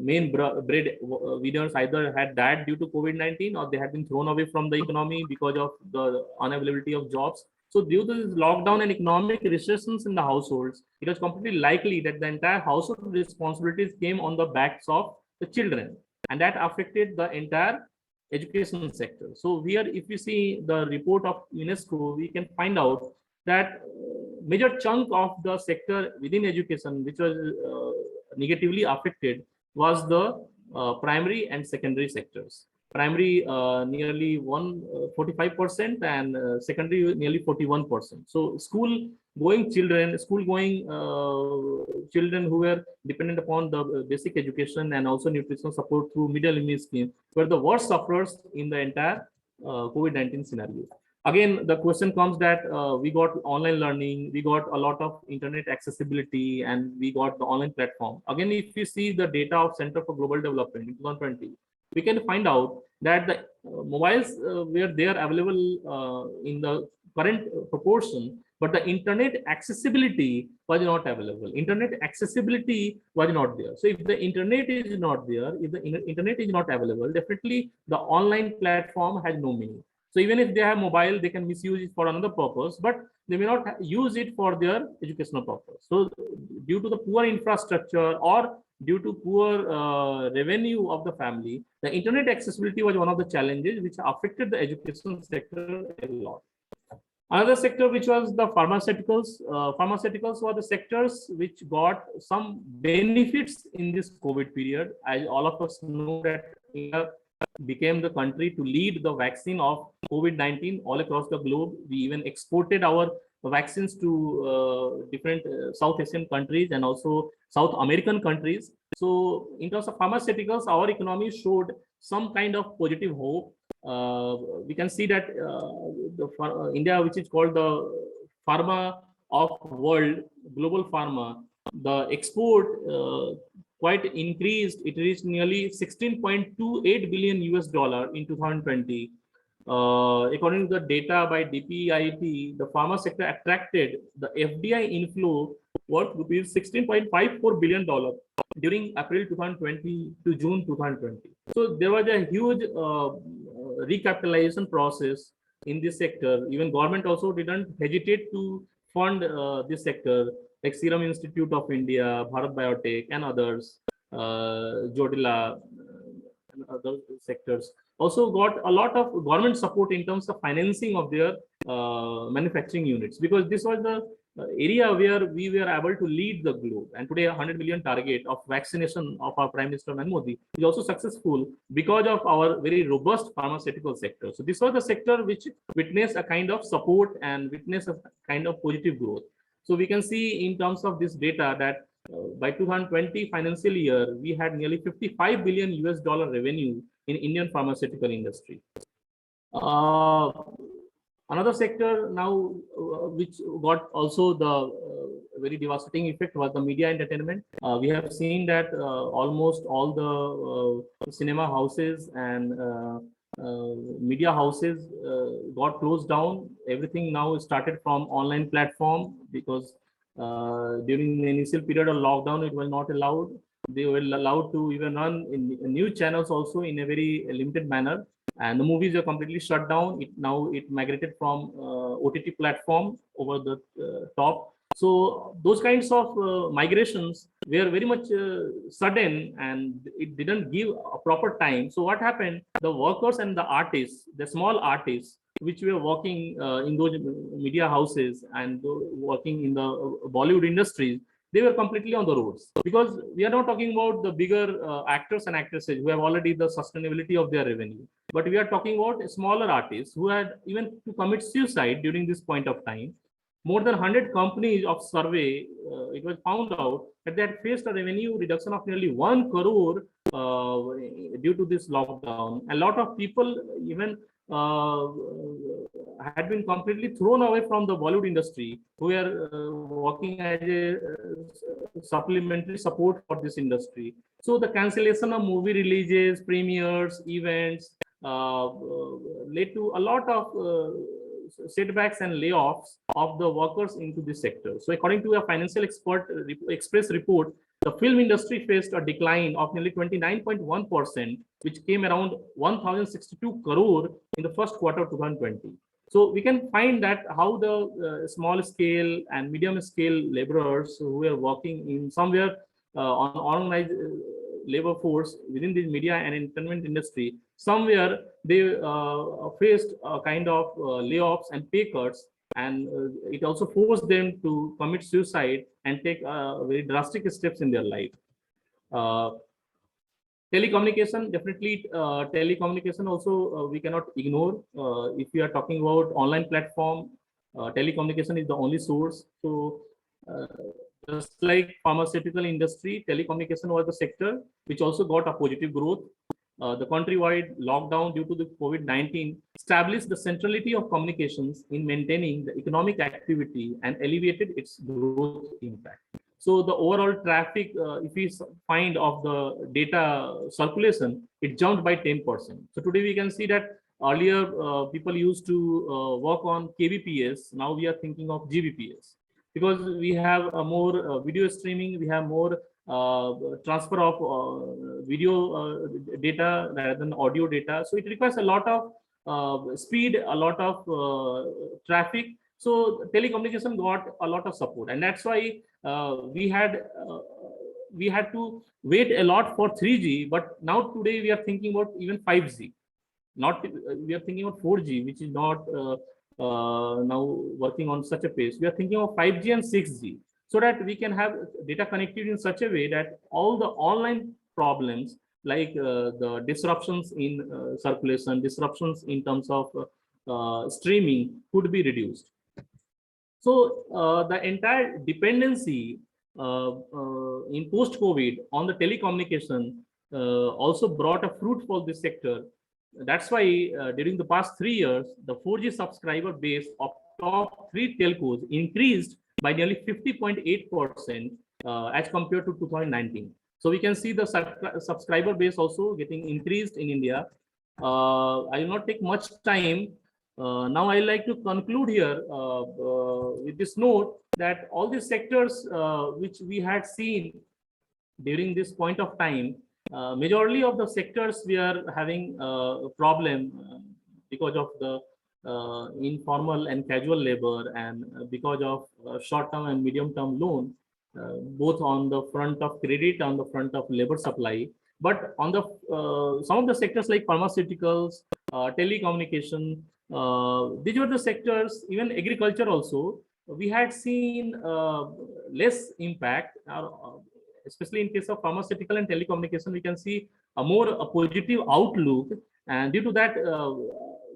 main bread winners either had died due to COVID-19 or they had been thrown away from the economy because of the unavailability of jobs. So due to this lockdown and economic recessions in the households, it was completely likely that the entire household responsibilities came on the backs of the children, and that affected the entire education sector. So here, if you see the report of UNESCO, we can find out that major chunk of the sector within education, which was negatively affected, was the primary and secondary sectors. Primary nearly 45% and secondary nearly 41%. So school going children who were dependent upon the basic education and also nutritional support through middle-meal scheme were the worst sufferers in the entire COVID-19 scenario. Again, the question comes that we got online learning, we got a lot of internet accessibility, and we got the online platform. Again, if you see the data of Center for Global Development in 2020, we can find out that the mobiles were there available in the current proportion, but the internet accessibility was not available. Internet accessibility was not there. So if the internet is not there, if the internet is not available, definitely the online platform has no meaning. So even if they have mobile, they can misuse it for another purpose, but they may not use it for their educational purpose. So due to the poor infrastructure or due to poor revenue of the family, the internet accessibility was one of the challenges which affected the education sector a lot. Another sector which was the pharmaceuticals. Pharmaceuticals were the sectors which got some benefits in this COVID period. As all of us know that India became the country to lead the vaccine of COVID-19 all across the globe. We even exported our vaccines to different South Asian countries and also South American countries. So in terms of pharmaceuticals, our economy showed some kind of positive hope. We can see that India, which is called the pharma of world, global pharma, the export quite increased. It reached nearly 16.28 billion US dollar in 2020. According to the data by DPIT, the pharma sector attracted the FDI inflow worth rupees $16.54 billion during April 2020 to June 2020. So there was a huge recapitalization process in this sector. Even government also didn't hesitate to fund this sector, like Serum Institute of India, Bharat Biotech, and others, Jodila, and other sectors also got a lot of government support in terms of financing of their manufacturing units, because this was the area where we were able to lead the globe. And today, 100 million target of vaccination of our Prime Minister Modi is also successful because of our very robust pharmaceutical sector. So this was the sector which witnessed a kind of support and witnessed a kind of positive growth. So we can see in terms of this data that by 2020 financial year, we had nearly 55 billion US dollar revenue in Indian pharmaceutical industry. Another sector now which got also the very devastating effect was the media entertainment. We have seen that almost all the cinema houses and media houses got closed down. Everything now started from online platform, because during the initial period of lockdown, it was not allowed. They were allowed to even run in news channels also in a very limited manner. And the movies are completely shut down. Now it migrated from OTT platform over the top. So those kinds of migrations were very much sudden, and it didn't give a proper time. So what happened? The workers and the artists, the small artists, which were working in those media houses and working in the Bollywood industries, they were completely on the roads, because we are not talking about the bigger actors and actresses who have already the sustainability of their revenue, but we are talking about smaller artists who had even to commit suicide during this point of time. More than 100 companies of survey, it was found out that they had faced a revenue reduction of nearly 1 crore due to this lockdown. A lot of people even had been completely thrown away from the Bollywood industry, who were working as a supplementary support for this industry. So the cancellation of movie releases, premieres, events, led to a lot of setbacks and layoffs of the workers into this sector. So according to a financial expert express report, the film industry faced a decline of nearly 29.1%, which came around 1,062 crore in the first quarter of 2020. So we can find that how the small scale and medium scale laborers who were working in somewhere on organized labor force within the media and entertainment industry, somewhere they faced a kind of layoffs and pay cuts, and it also forced them to commit suicide and take very drastic steps in their life. Telecommunication, definitely telecommunication also we cannot ignore. If we are talking about online platform, telecommunication is the only source. So just like pharmaceutical industry, telecommunication was the sector which also got a positive growth. The countrywide lockdown due to the COVID-19 established the centrality of communications in maintaining the economic activity and alleviated its growth impact. So the overall traffic, if we find of the data circulation, it jumped by 10%. So today we can see that earlier people used to work on kbps. Now we are thinking of gbps, because we have more video streaming, we have more transfer of video data rather than audio data. So it requires a lot of speed, a lot of traffic. So telecommunication got a lot of support, and that's why we had to wait a lot for 3G. But now today we are thinking about even 5G. Not we are thinking about 4G, which is not now working on such a pace. We are thinking of 5G and 6G, so that we can have data connectivity in such a way that all the online problems, like the disruptions in circulation, disruptions in terms of streaming, could be reduced. So the entire dependency in post-COVID on the telecommunication also brought a fruit for this sector. That's why during the past 3 years, the 4G subscriber base of top 3 telcos increased by nearly 50.8% as compared to 2019. So we can see the subscriber base also getting increased in India. I will not take much time. Now I like to conclude here with this note that all these sectors which we had seen during this point of time, majority of the sectors we are having a problem because of the informal and casual labor, and because of short-term and medium-term loan, both on the front of credit, on the front of labor supply. But on the some of the sectors like pharmaceuticals, telecommunication, these were the sectors, even agriculture also, we had seen less impact, especially in case of pharmaceutical and telecommunication. We can see a more positive outlook, and due to that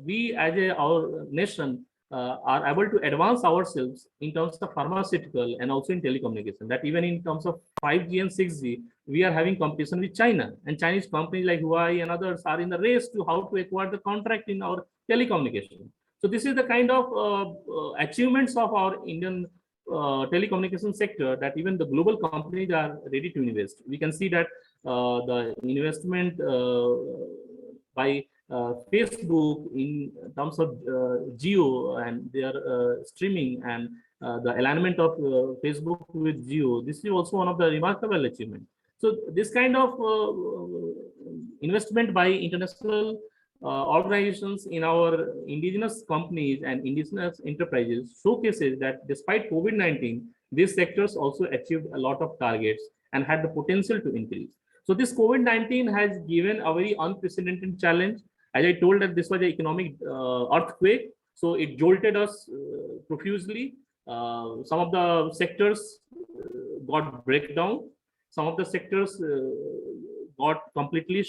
we as our nation are able to advance ourselves in terms of pharmaceutical and also in telecommunication, that even in terms of 5G and 6G, we are having competition with China, and Chinese companies like Huawei and others are in the race to how to acquire the contract in our telecommunication. So this is the kind of achievements of our Indian telecommunication sector, that even the global companies are ready to invest. We can see that the investment by Facebook in terms of Geo and their streaming, and the alignment of Facebook with Geo, this is also one of the remarkable achievements. So this kind of investment by international organizations in our indigenous companies and indigenous enterprises showcases that despite COVID-19, these sectors also achieved a lot of targets and had the potential to increase. So this COVID-19 has given a very unprecedented challenge. As I told, that this was an economic earthquake, so it jolted us profusely. Some of the sectors got breakdown. Some of the sectors got completely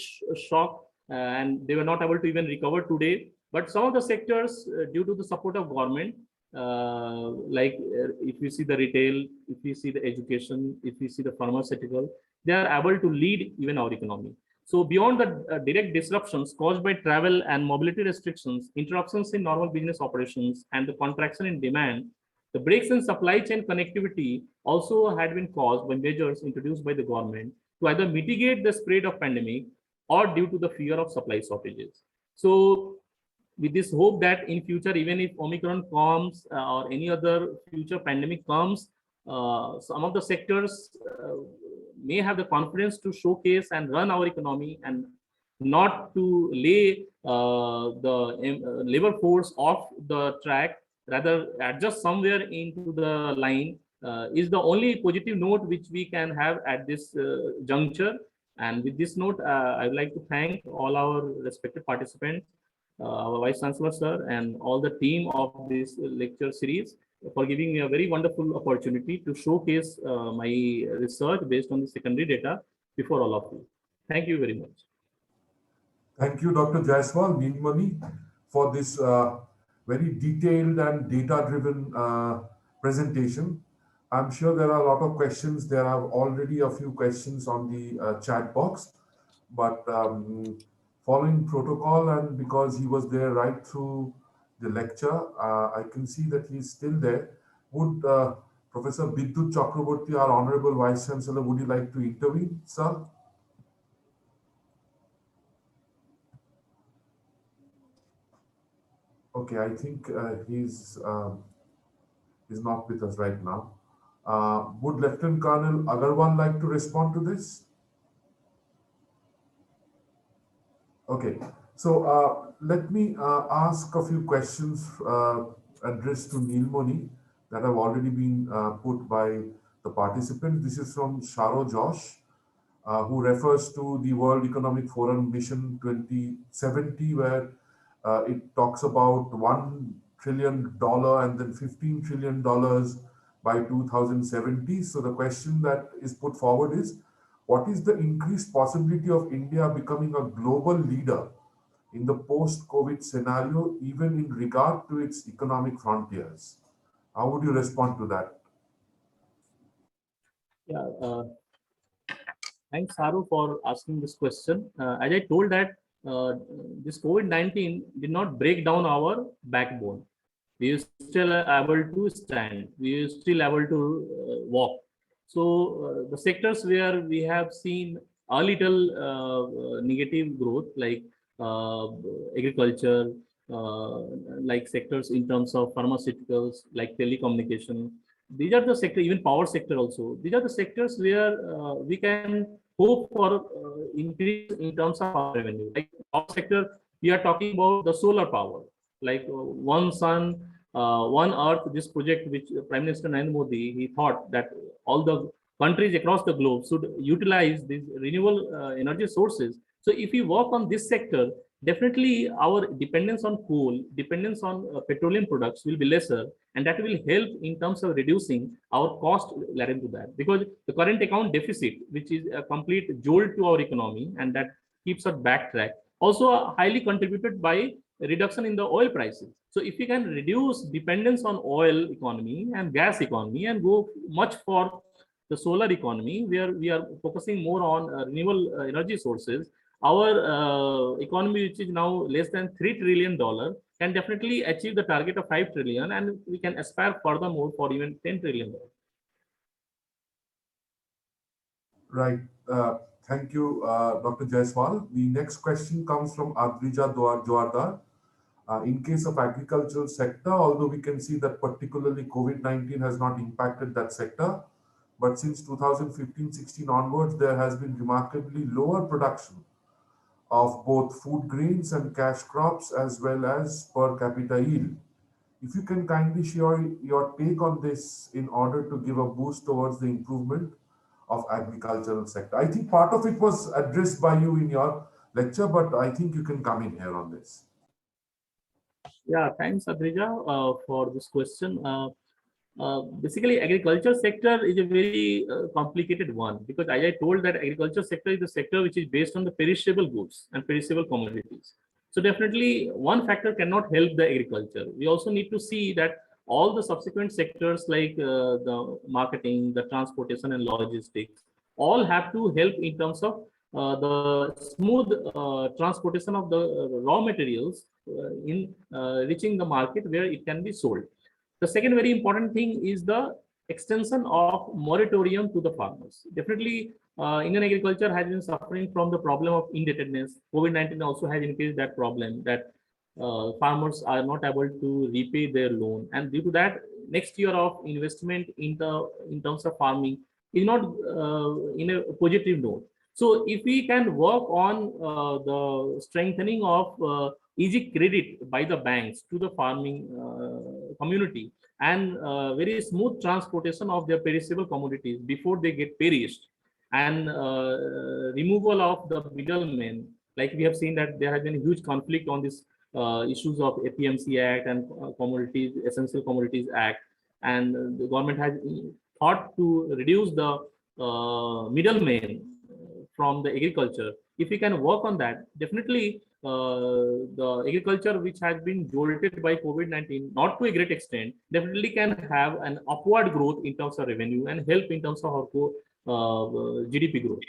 shocked, and they were not able to even recover today. But some of the sectors, due to the support of government, like if you see the retail, if you see the education, if you see the pharmaceutical, they are able to lead even our economy. So beyond the direct disruptions caused by travel and mobility restrictions, interruptions in normal business operations, and the contraction in demand, the breaks in supply chain connectivity also had been caused by measures introduced by the government to either mitigate the spread of pandemic or due to the fear of supply shortages. So with this hope that in future, even if Omicron comes or any other future pandemic comes, some of the sectors may have the confidence to showcase and run our economy and not to lay the labor force off the track, rather adjust somewhere into the line, is the only positive note which we can have at this juncture. And with this note, I would like to thank all our respected participants, our Vice Chancellor Sir, and all the team of this lecture series for giving me a very wonderful opportunity to showcase my research based on the secondary data before all of you. Thank you very much. Thank you, Dr. Jaysawal, Neelmani, for this very detailed and data-driven presentation. I'm sure there are a lot of questions. There are already a few questions on the chat box, but following protocol and because he was there right through the lecture, I can see that he's still there. Would Professor Bidyut Chakraborty, our Honorable Vice Chancellor, would you like to intervene, sir? Okay, I think he's not with us right now. Would Lieutenant Colonel Agarwal like to respond to this? Okay, so let me ask a few questions addressed to Neelmani that have already been put by the participants. This is from Sharo Josh, who refers to the World Economic Forum Mission 2070, where it talks about $1 trillion and then $15 trillion by 2070. So the question that is put forward is, what is the increased possibility of India becoming a global leader in the post-COVID scenario, even in regard to its economic frontiers? How would you respond to that? Yeah, thanks, Saru, for asking this question. As I told that this COVID-19 did not break down our backbone. We are still able to stand. We are still able to walk. So the sectors where we have seen a little negative growth, like agriculture, like sectors in terms of pharmaceuticals, like telecommunication. These are the sectors, even power sector also. These are the sectors where we can hope for increase in terms of our revenue. Like power sector, we are talking about the solar power, like one sun, one earth. This project, which Prime Minister Narendra Modi, he thought that all the countries across the globe should utilize these renewable energy sources. So if we work on this sector, definitely our dependence on coal, dependence on petroleum products will be lesser, and that will help in terms of reducing our cost related to that. Because the current account deficit, which is a complete jolt to our economy, and that keeps us backtrack, also highly contributed by reduction in the oil prices. So if we can reduce dependence on oil economy and gas economy and go much for the solar economy, where we are focusing more on renewable energy sources, our economy, which is now less than $3 trillion, can definitely achieve the target of 5 trillion, and we can aspire furthermore for even $10 trillion. Right. Thank you, Dr. Jaysawal. The next question comes from Adrija Joardar. In case of agricultural sector, although we can see that particularly COVID-19 has not impacted that sector, but since 2015-16 onwards, there has been remarkably lower production of both food grains and cash crops, as well as per capita yield. If you can kindly share your take on this in order to give a boost towards the improvement of agricultural sector. I think part of it was addressed by you in your lecture, but I think you can come in here on this. Yeah, thanks, Adrija, for this question. Basically, agriculture sector is a very complicated one, because as I told that agriculture sector is the sector which is based on the perishable goods and perishable commodities. So definitely one factor cannot help the agriculture. We also need to see that all the subsequent sectors like the marketing, the transportation and logistics, all have to help in terms of the smooth transportation of the raw materials in reaching the market where it can be sold. The second very important thing is the extension of moratorium to the farmers. Definitely, Indian agriculture has been suffering from the problem of indebtedness. COVID-19 also has increased that problem, that farmers are not able to repay their loan, and due to that, next year of investment in terms of farming is not in a positive note. So if we can work on the strengthening of easy credit by the banks to the farming community, and very smooth transportation of their perishable commodities before they get perished, and removal of the middlemen, like we have seen that there has been a huge conflict on this issues of APMC Act and Commodities, Essential Commodities Act, and the government has thought to reduce the middlemen from the agriculture. If we can work on that, definitely the agriculture which has been jolted by COVID-19, not to a great extent, definitely can have an upward growth in terms of revenue and help in terms of our GDP growth.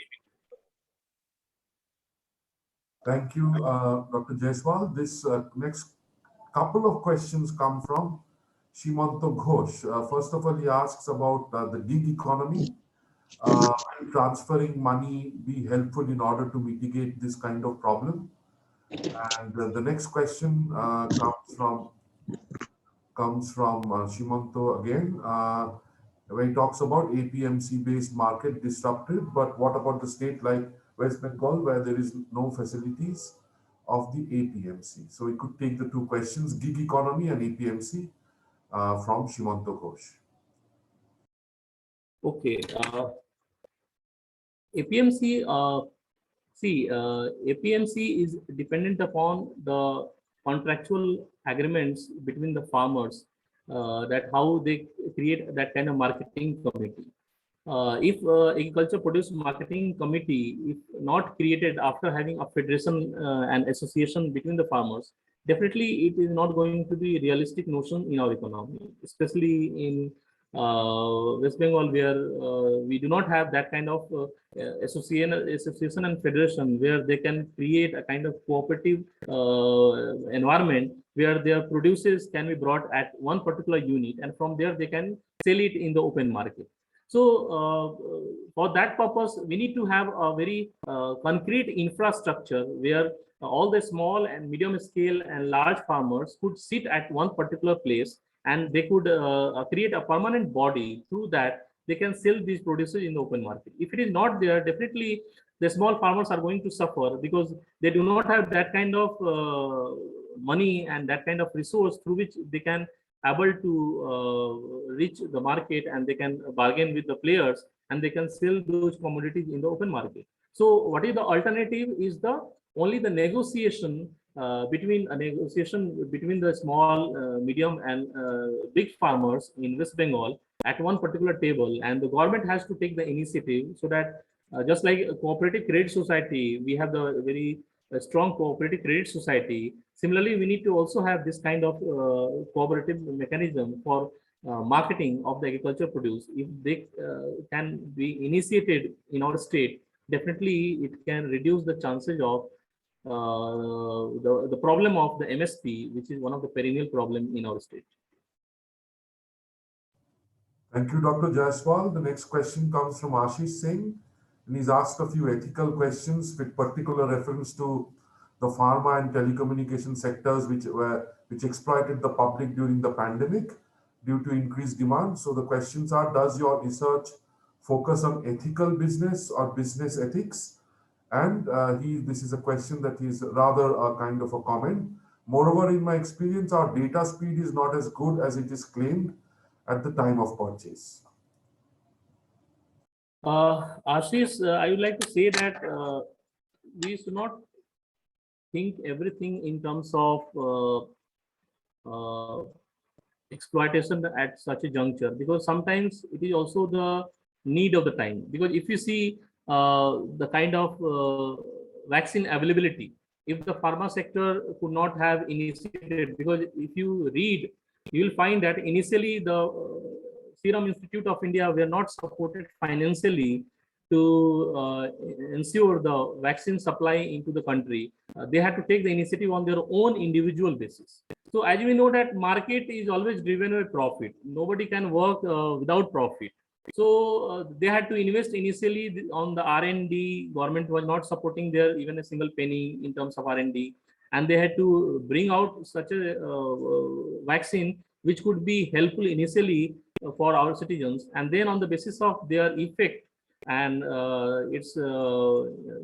Thank you, Dr. Jaysawal. This next couple of questions come from Shimanto Ghosh. First of all, he asks about the gig economy. Will transferring money be helpful in order to mitigate this kind of problem? And the next question comes from Shimanto again, where he talks about APMC-based market disrupted, but what about the state like West Bengal, where there is no facilities of the APMC? So we could take the two questions, gig economy and APMC, from Shimanto Ghosh. Okay. APMC, APMC is dependent upon the contractual agreements between the farmers, that how they create that kind of marketing committee. If agriculture produce marketing committee, if not created after having a federation and association between the farmers, definitely it is not going to be a realistic notion in our economy, especially in West Bengal, where we do not have that kind of association and federation where they can create a kind of cooperative environment where their produces can be brought at one particular unit, and from there they can sell it in the open market. So for that purpose, we need to have a very concrete infrastructure where all the small and medium scale and large farmers could sit at one particular place, and they could create a permanent body. Through that, they can sell these produces in the open market. If it is not there, definitely the small farmers are going to suffer because they do not have that kind of money and that kind of resource through which they can able to reach the market, and they can bargain with the players, and they can sell those commodities in the open market. So what is the alternative is only the negotiation between the small, medium and big farmers in West Bengal at one particular table, and the government has to take the initiative so that just like a cooperative credit society, we have the very strong cooperative credit society. Similarly, we need to also have this kind of cooperative mechanism for marketing of the agriculture produce. If they can be initiated in our state, definitely it can reduce the chances of the problem of the MSP, which is one of the perennial problem in our state. Thank you, Dr. Jaysawal. The next question comes from Ashish Singh, and he's asked a few ethical questions with particular reference to the pharma and telecommunication sectors which exploited the public during the pandemic due to increased demand. So the questions are, does your research focus on ethical business or business ethics? And this is a question that is rather a kind of a comment. Moreover, in my experience, our data speed is not as good as it is claimed at the time of purchase. Ashish, I would like to say that we should not think everything in terms of exploitation at such a juncture, because sometimes it is also the need of the time. Because if you see the kind of vaccine availability, if the pharma sector could not have initiated, because if you read, you will find that initially the Serum Institute of India were not supported financially to ensure the vaccine supply into the country. They had to take the initiative on their own individual basis. So as we know that market is always driven by profit. Nobody can work without profit. So they had to invest initially on the R&D. Government was not supporting their even a single penny in terms of R&D, and they had to bring out such a vaccine which could be helpful initially for our citizens, and then on the basis of their effect and its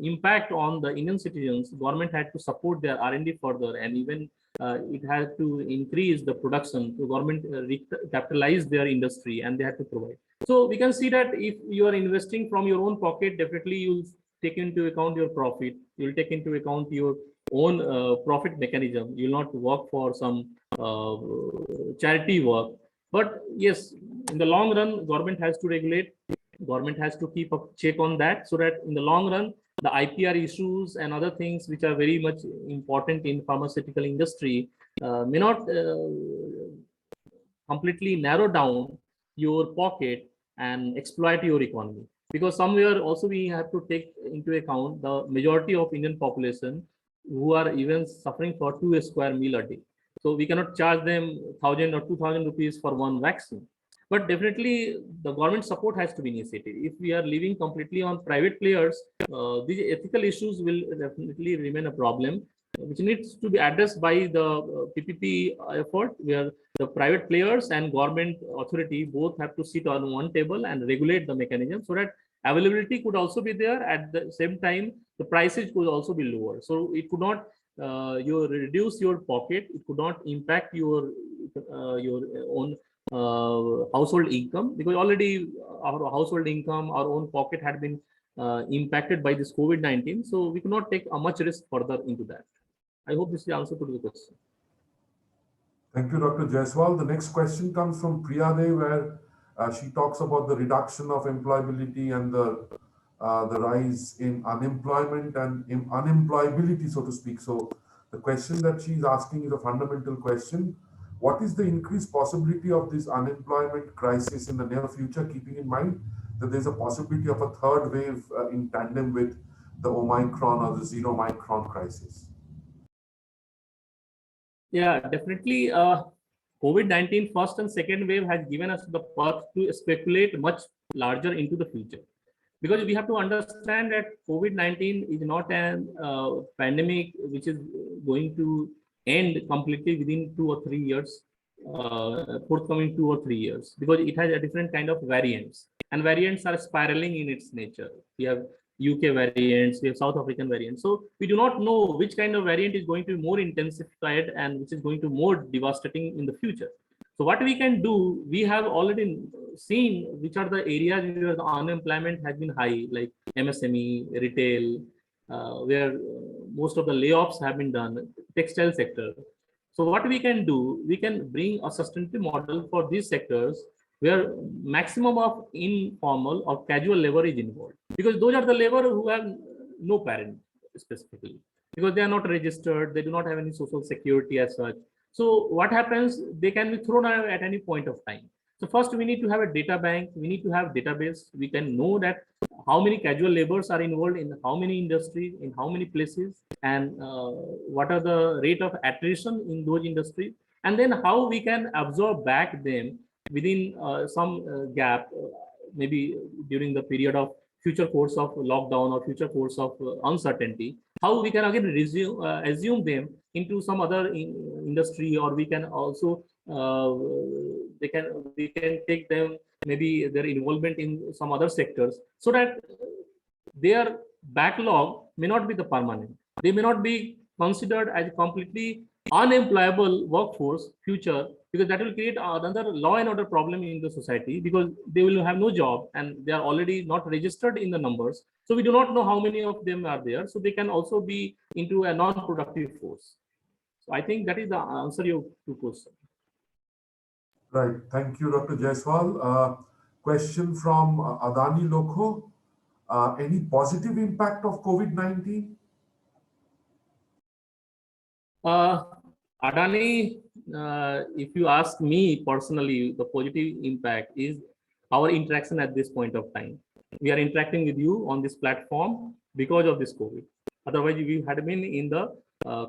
impact on the Indian citizens, government had to support their R&D further, and even it had to increase the production. So government capitalized their industry, and they had to provide. So we can see that if you are investing from your own pocket, definitely you'll take into account your profit. You'll take into account your own profit mechanism. You'll not work for some charity work. But yes, in the long run, government has to regulate. Government has to keep a check on that, so that in the long run, the IPR issues and other things which are very much important in pharmaceutical industry may not completely narrow down your pocket and exploit your economy. Because somewhere also we have to take into account the majority of Indian population who are even suffering for 2 square meal a day. So we cannot charge them 1,000 or 2,000 rupees for one vaccine. But definitely the government support has to be initiated. If we are living completely on private players, these ethical issues will definitely remain a problem, which needs to be addressed by the PPP effort, where the private players and government authority both have to sit on one table and regulate the mechanism, so that availability could also be there. At the same time, the prices could also be lower. So it could not you reduce your pocket. It could not impact your own household income, because already our household income, our own pocket had been impacted by this COVID-19. So we could not take a much risk further into that. I hope this is the answer to the question. Thank you, Dr. Jaysawal. The next question comes from Priyade, where she talks about the reduction of employability and the rise in unemployment and in unemployability, so to speak. So the question that she's asking is a fundamental question. What is the increased possibility of this unemployment crisis in the near future, keeping in mind that there's a possibility of a third wave in tandem with the Omicron or the Zero Micron crisis? Yeah, definitely. COVID-19 first and second wave has given us the path to speculate much larger into the future. Because we have to understand that COVID-19 is not an pandemic which is going to end completely within 2 or 3 years, forthcoming 2 or 3 years, because it has a different kind of variants, and variants are spiraling in its nature. We have UK variants, we have South African variants. So we do not know which kind of variant is going to be more intensified and which is going to be more devastating in the future. So what we can do, we have already seen which are the areas where the unemployment has been high, like MSME, retail, where most of the layoffs have been done, textile sector. So what we can do, we can bring a sustainable model for these sectors where maximum of informal or casual labor is involved, because those are the labor who have no parent specifically, because they are not registered, they do not have any social security as such. So what happens, they can be thrown out at any point of time. So first we need to have a data bank, we need to have database. We can know that how many casual laborers are involved in how many industries, in how many places, and what are the rate of attrition in those industries, and then how we can absorb back them within some gap, maybe during the period of future course of lockdown or future course of uncertainty, how we can again assume them into some other industry, or we can also we can take them, maybe their involvement in some other sectors, so that their backlog may not be the permanent. They may not be considered as completely unemployable workforce future, because that will create another law and order problem in the society, because they will have no job and they are already not registered in the numbers. So we do not know how many of them are there. So they can also be into a non-productive force. So I think that is the answer to your question. Right. Thank you, Dr. Jaysawal. Question from Adani Lokho. Any positive impact of COVID-19? Adani, if you ask me personally, the positive impact is our interaction at this point of time. We are interacting with you on this platform because of this COVID. Otherwise, we had been in the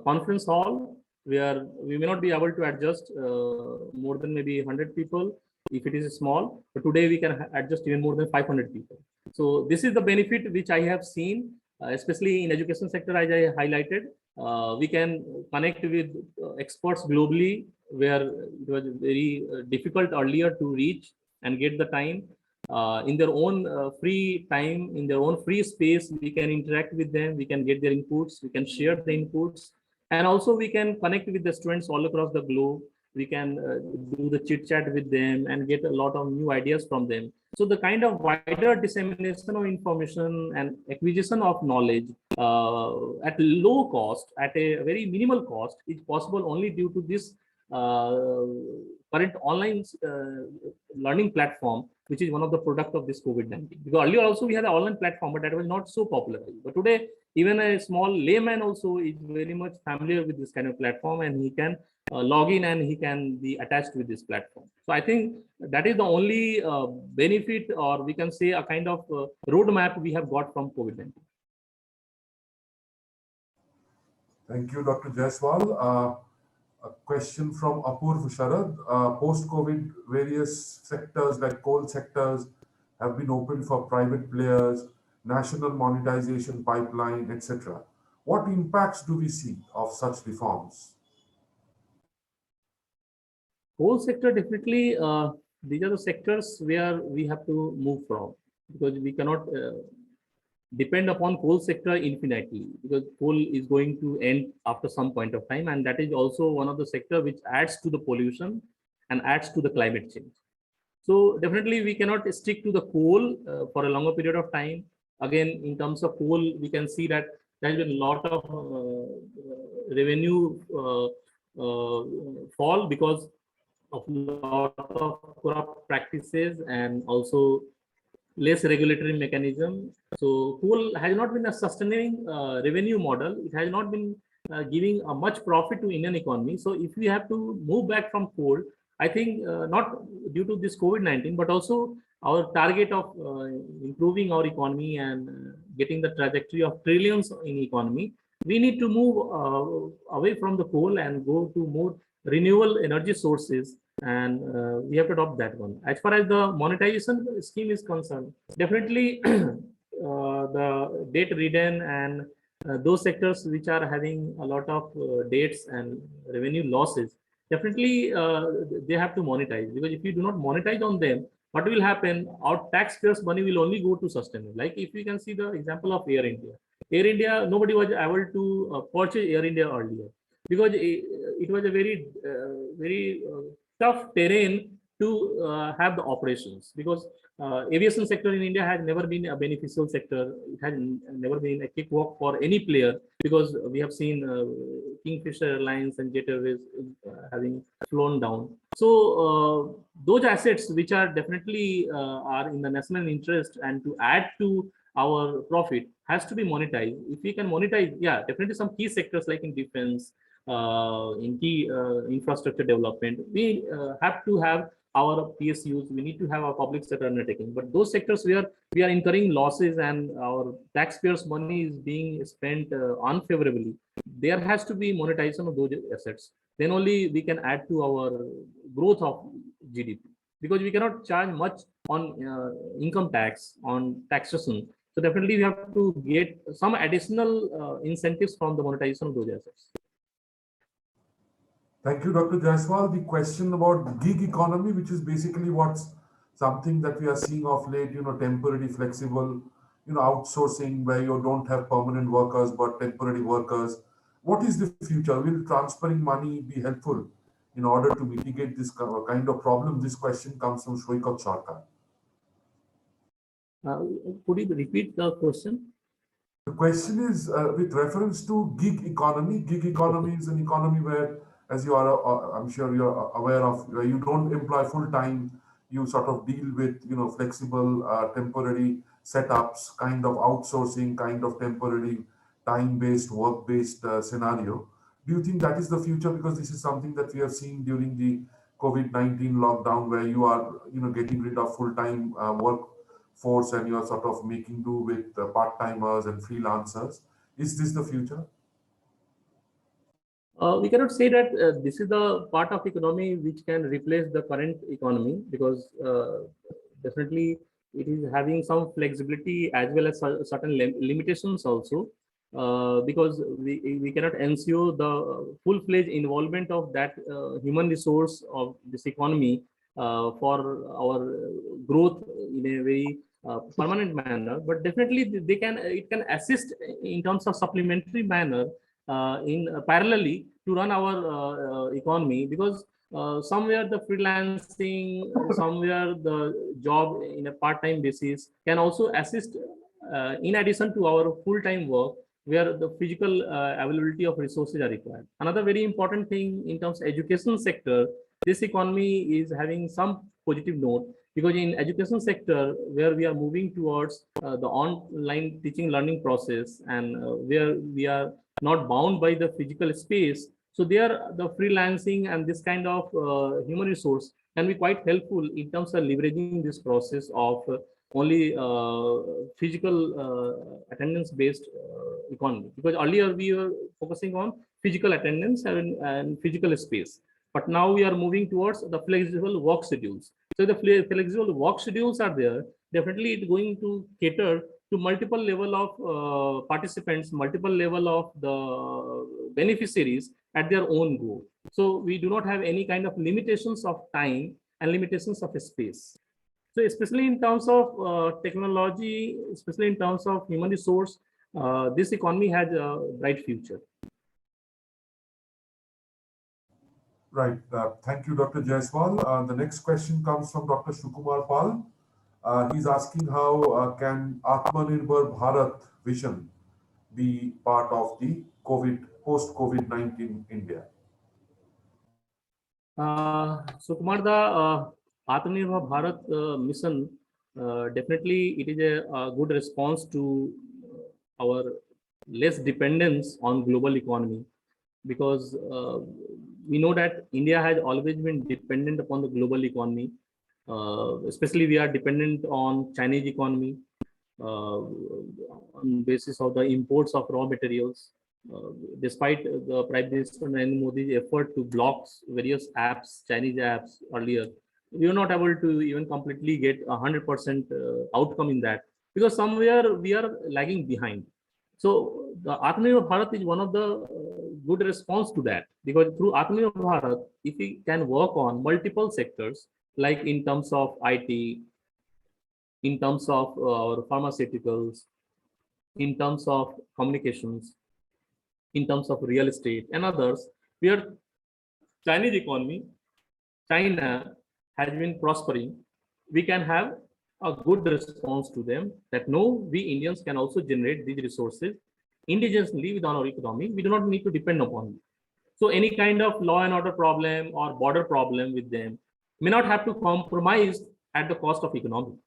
conference hall where we may not be able to adjust more than maybe 100 people. if it is small, but today we can adjust even more than 500 people. So this is the benefit which I have seen, especially in education sector, as I highlighted. We can connect with experts globally, where it was very difficult earlier to reach and get the time. In their own free time, in their own free space, we can interact with them, we can get their inputs, we can share the inputs, and also we can connect with the students all across the globe. We can do the chit chat with them and get a lot of new ideas from them. So the kind of wider dissemination of information and acquisition of knowledge at low cost, at a very minimal cost, is possible only due to this current online learning platform, which is one of the product of this COVID-19. Because earlier also we had an online platform, but that was not so popular. But today, even a small layman also is very much familiar with this kind of platform, and he can log in and he can be attached with this platform. So I think that is the only benefit, or we can say a kind of roadmap we have got from COVID-19. Thank you, Dr. Jaysawal. A question from Apurv Sharad. Post-COVID, various sectors like coal sectors have been opened for private players, national monetization pipeline, etc. What impacts do we see of such reforms? Coal sector, definitely, these are the sectors where we have to move from, because we cannot depend upon coal sector infinitely, because coal is going to end after some point of time, and that is also one of the sector which adds to the pollution and adds to the climate change. So definitely we cannot stick to the coal for a longer period of time. Again, in terms of coal, we can see that there has been a lot of revenue fall because of a lot of corrupt practices and also less regulatory mechanism. So coal has not been a sustaining revenue model. It has not been giving a much profit to Indian economy. So if we have to move back from coal, I think not due to this COVID-19, but also our target of improving our economy and getting the trajectory of trillions in economy, we need to move away from the coal and go to more renewable energy sources, and we have to adopt that one. As far as the monetization scheme is concerned, definitely the debt-ridden and those sectors which are having a lot of debts and revenue losses, definitely they have to monetize, because if you do not monetize on them, what will happen? Our taxpayers' money will only go to sustainable. Like if you can see the example of Air India. Air India, nobody was able to purchase Air India earlier, because it was a very tough terrain to have the operations, because aviation sector in India has never been a beneficial sector. It has never been a cakewalk for any player, because we have seen Kingfisher Airlines and Jet Airways having flown down. So those assets which are definitely are in the national interest and to add to our profit has to be monetized. If we can monetize, yeah, definitely some key sectors like in defense, in key infrastructure development, we have to have our PSUs, we need to have our public sector undertaking. But those sectors where we are incurring losses and our taxpayers' money is being spent unfavorably, there has to be monetization of those assets. Then only we can add to our growth of GDP, because we cannot charge much on income tax, on taxation. So definitely we have to get some additional incentives from the monetization of those assets. Thank you, Dr. Jaysawal. The question about gig economy, which is basically what's something that we are seeing of late, temporary, flexible, outsourcing, where you don't have permanent workers, but temporary workers. What is the future? Will transferring money be helpful in order to mitigate this kind of problem? This question comes from Shoikat Sarkar. Could you repeat the question? The question is with reference to gig economy. Gig economy is an economy where, as you are, I'm sure you're aware of, you don't employ full time. You sort of deal with, flexible, temporary setups, kind of outsourcing, kind of temporary, time-based, work-based scenario. Do you think that is the future? Because this is something that we have seen during the COVID-19 lockdown, where you are, getting rid of full-time workforce and you are sort of making do with part-timers and freelancers. Is this the future? We cannot say that this is the part of economy which can replace the current economy, because definitely it is having some flexibility as well as certain limitations also, because we cannot ensure the full-fledged involvement of that human resource of this economy for our growth in a very permanent manner. But definitely it can assist in terms of supplementary manner in parallelly to run our economy, because somewhere the freelancing, somewhere the job in a part-time basis can also assist in addition to our full-time work, where the physical availability of resources are required. Another very important thing in terms of education sector, this economy is having some positive note, because in education sector, where we are moving towards the online teaching learning process, and where we are not bound by the physical space. So there, the freelancing and this kind of human resource can be quite helpful in terms of leveraging this process of only physical attendance-based economy. Because earlier we were focusing on physical attendance and physical space, but now we are moving towards the flexible work schedules. So the flexible work schedules are there. Definitely, it's going to cater to multiple level of participants, multiple level of the beneficiaries at their own go. So we do not have any kind of limitations of time and limitations of space. So especially in terms of technology, especially in terms of human resource, this economy has a bright future. Right. Thank you, Dr. Jaysawal. The next question comes from Dr. Shukumar Pal. He's asking how can Atmanirbhar Bharat vision be part of the post-COVID-19 India? So Kumar, the Atmanirbhar Bharat mission, definitely it is a good response to our less dependence on global economy, because we know that India has always been dependent upon the global economy. Especially we are dependent on Chinese economy on basis of the imports of raw materials. Despite the Prime Minister Narendra Modi's effort to block various apps, Chinese apps earlier, we were not able to even completely get 100% outcome in that, because somewhere we are lagging behind. So the Atmanirbhar Bharat is one of the good response to that, because through Atmanirbhar Bharat, if we can work on multiple sectors, like in terms of IT, in terms of our pharmaceuticals, in terms of communications, in terms of real estate and others, where Chinese economy, China has been prospering, we can have a good response to them that no, we Indians can also generate these resources indigenously within our economy. We do not need to depend upon them. So any kind of law and order problem or border problem with them may not have to compromise at the cost of economy.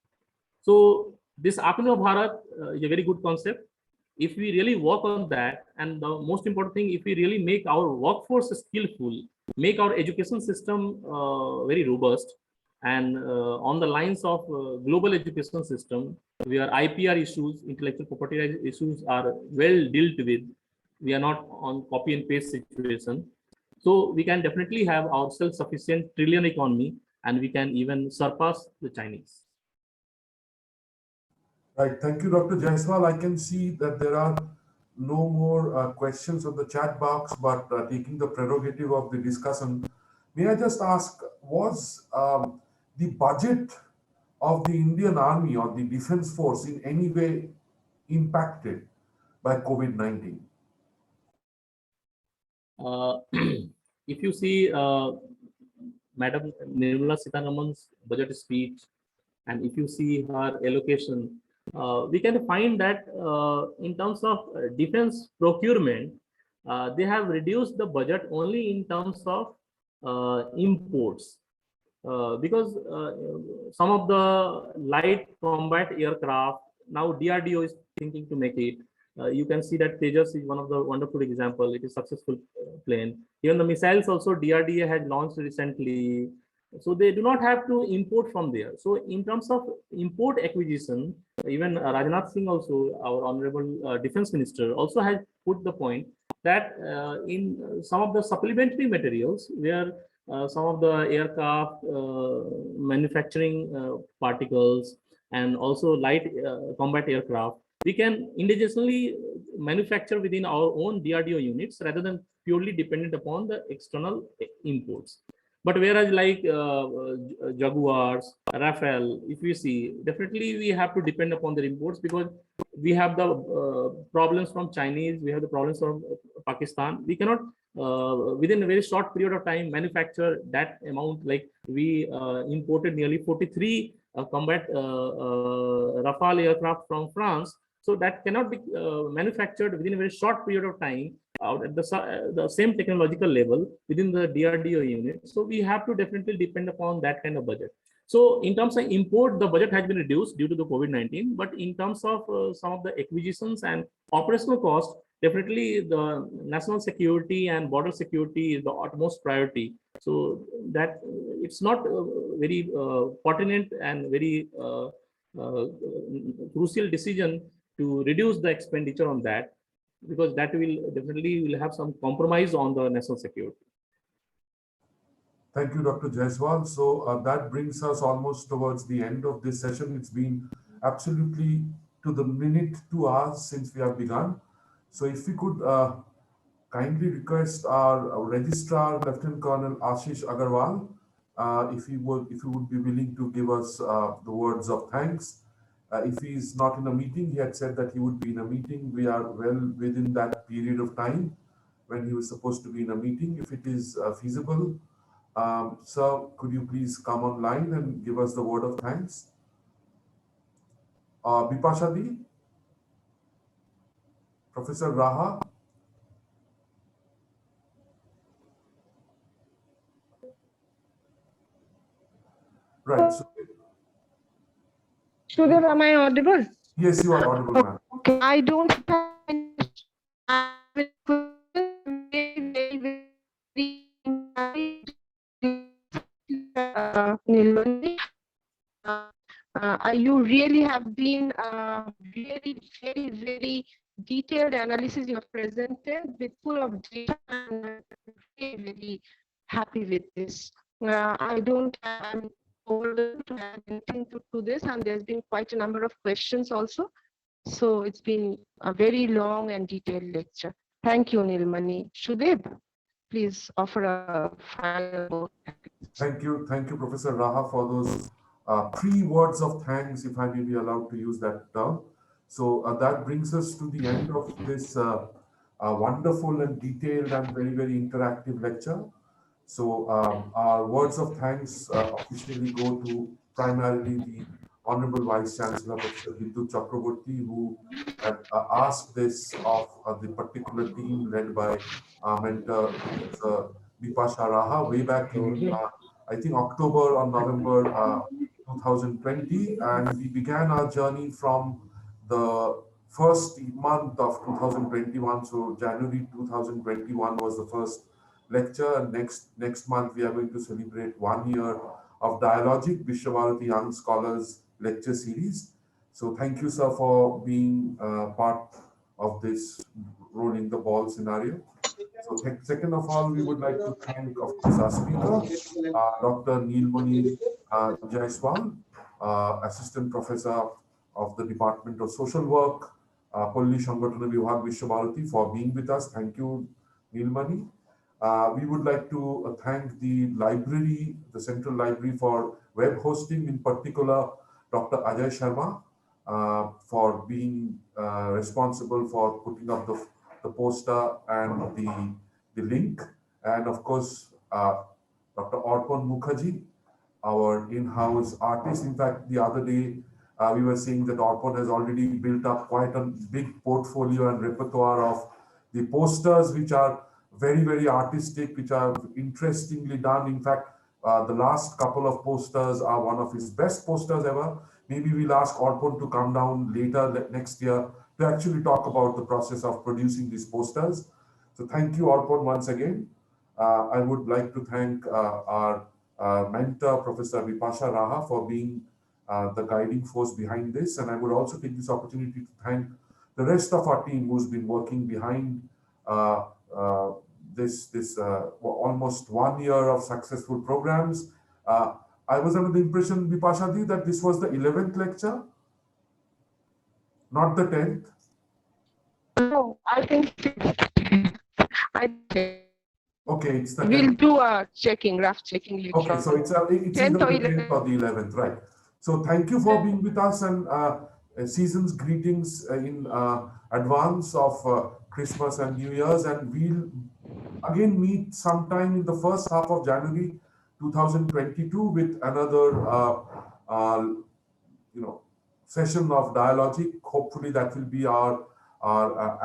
So this Atmanirbhar Bharat is a very good concept. If we really work on that, and the most important thing, if we really make our workforce skillful, make our education system very robust, and on the lines of global education system, where IPR issues, intellectual property issues are well dealt with, we are not on copy and paste situation. So we can definitely have our self-sufficient trillion economy, and we can even surpass the Chinese. Right. Thank you, Dr. Jaysawal. I can see that there are no more questions on the chat box, but taking the prerogative of the discussion, may I just ask, was the budget of the Indian Army or the Defense Force in any way impacted by COVID-19? If you see Madam Nirmala Sitharaman's budget speech, and if you see her allocation, we can find that in terms of defense procurement, they have reduced the budget only in terms of imports, because some of the light combat aircraft, now DRDO is thinking to make it. You can see that Tejas is one of the wonderful example. It is successful plane. Even the missiles also DRDA had launched recently. So they do not have to import from there. So in terms of import acquisition, even Rajnath Singh also, our honorable defense minister, also has put the point that in some of the supplementary materials where some of the aircraft manufacturing particles and also light combat aircraft, we can indigenously manufacture within our own DRDO units rather than purely dependent upon the external imports. But whereas like Jaguars, Rafale, if we see, definitely we have to depend upon the imports because we have the problems from Chinese, we have the problems from Pakistan. We cannot within a very short period of time manufacture that amount. Like we imported nearly 43 combat Rafale aircraft from France. So that cannot be manufactured within a very short period of time out at the same technological level within the DRDO unit. So we have to definitely depend upon that kind of budget. So in terms of import, the budget has been reduced due to the COVID-19, but in terms of some of the acquisitions and operational cost, definitely the national security and border security is the utmost priority. So that it's not very pertinent and very crucial decision to reduce the expenditure on that, because that will definitely have some compromise on the national security. Thank you, Dr. Jaysawal. So that brings us almost towards the end of this session. It's been absolutely to the minute 2 hours since we have begun. So if we could kindly request our registrar, Lieutenant Colonel Ashish Agarwal, if he would be willing to give us the words of thanks. If he is not in a meeting, he had said that he would be in a meeting. We are well within that period of time when he was supposed to be in a meeting. If it is feasible, sir, could you please come online and give us the word of thanks? Bipasha Di, Professor Raha. Right. So, Sudhir, am I audible? yes, you are audible, ma'am. Okay, I don't have Neelmani. You really have been really very detailed analysis you have presented with full of data, and I'm very happy with this. I'm overwhelmed to have anything to do this, and there's been quite a number of questions also. So it's been a very long and detailed lecture. Thank you, Neelmani. Sudhir, please offer a final word. Thank you, Professor Raha, for those 3 words of thanks, if I may be allowed to use that term. So that brings us to the end of this wonderful and detailed and very interactive lecture. So our words of thanks officially go to primarily the Honorable Vice Chancellor, Professor Bidut Chakraborty, who had asked this of the particular team led by mentor Professor Bipasha Raha way back in, I think, October or November 2020. And we began our journey from the first month of 2021. So January 2021 was the first lecture, and next month we are going to celebrate 1 year of Dialogic Visva-Bharati Young Scholars lecture series. So thank you, sir, for being part of this rolling the ball scenario. So second of all, we would like to thank, of course, our speaker, Dr. Neelmani Jaysawal, Assistant Professor of the Department of Social Work, Palli Sangatana Vibhag Visva-Bharati, for being with us. Thank you, Neelmani. We would like to thank the library, the Central Library, for web hosting, in particular, Dr. Ajay Sharma, for being responsible for putting up the poster and the link. And of course, Dr. Arpan Mukherjee, our in-house artist. In fact, the other day, we were saying that Arpan has already built up quite a big portfolio and repertoire of the posters, which are very artistic, which are interestingly done. In fact, the last couple of posters are one of his best posters ever. Maybe we'll ask Arpan to come down later next year to actually talk about the process of producing these posters. So thank you, Arpan, once again. I would like to thank our mentor, Professor Bipasha Raha, for being the guiding force behind this. And I would also take this opportunity to thank the rest of our team who's been working behind this almost 1 year of successful programs. I was under the impression, Bipashadi, that this was the 11th lecture, not the 10th. No, I think Okay, it's the we'll 10th. do a checking, rough checking later. Okay, so it's either 10th the or 10th or the 11th, right? So thank you for being with us, and season's greetings in advance of Christmas and New Year's, and we'll again meet sometime in the first half of January 2022 with another session of Dialogic. Hopefully that will be our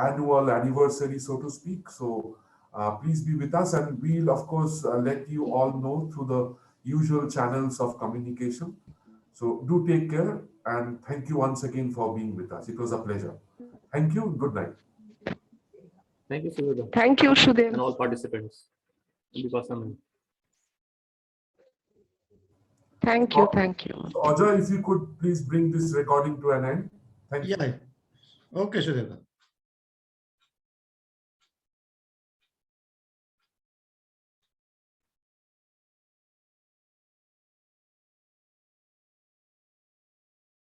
annual anniversary, so to speak. So please be with us, and we'll of course let you all know through the usual channels of communication. So do take care, and thank you once again for being with us. It was a pleasure. Thank you. Good night. Thank you, Sudhir, Thank you, and Shudev. all participants. Thank you, thank you. So, Ajay, if you could please bring this recording to an end. Thank you. Yeah. Okay, Sudhir.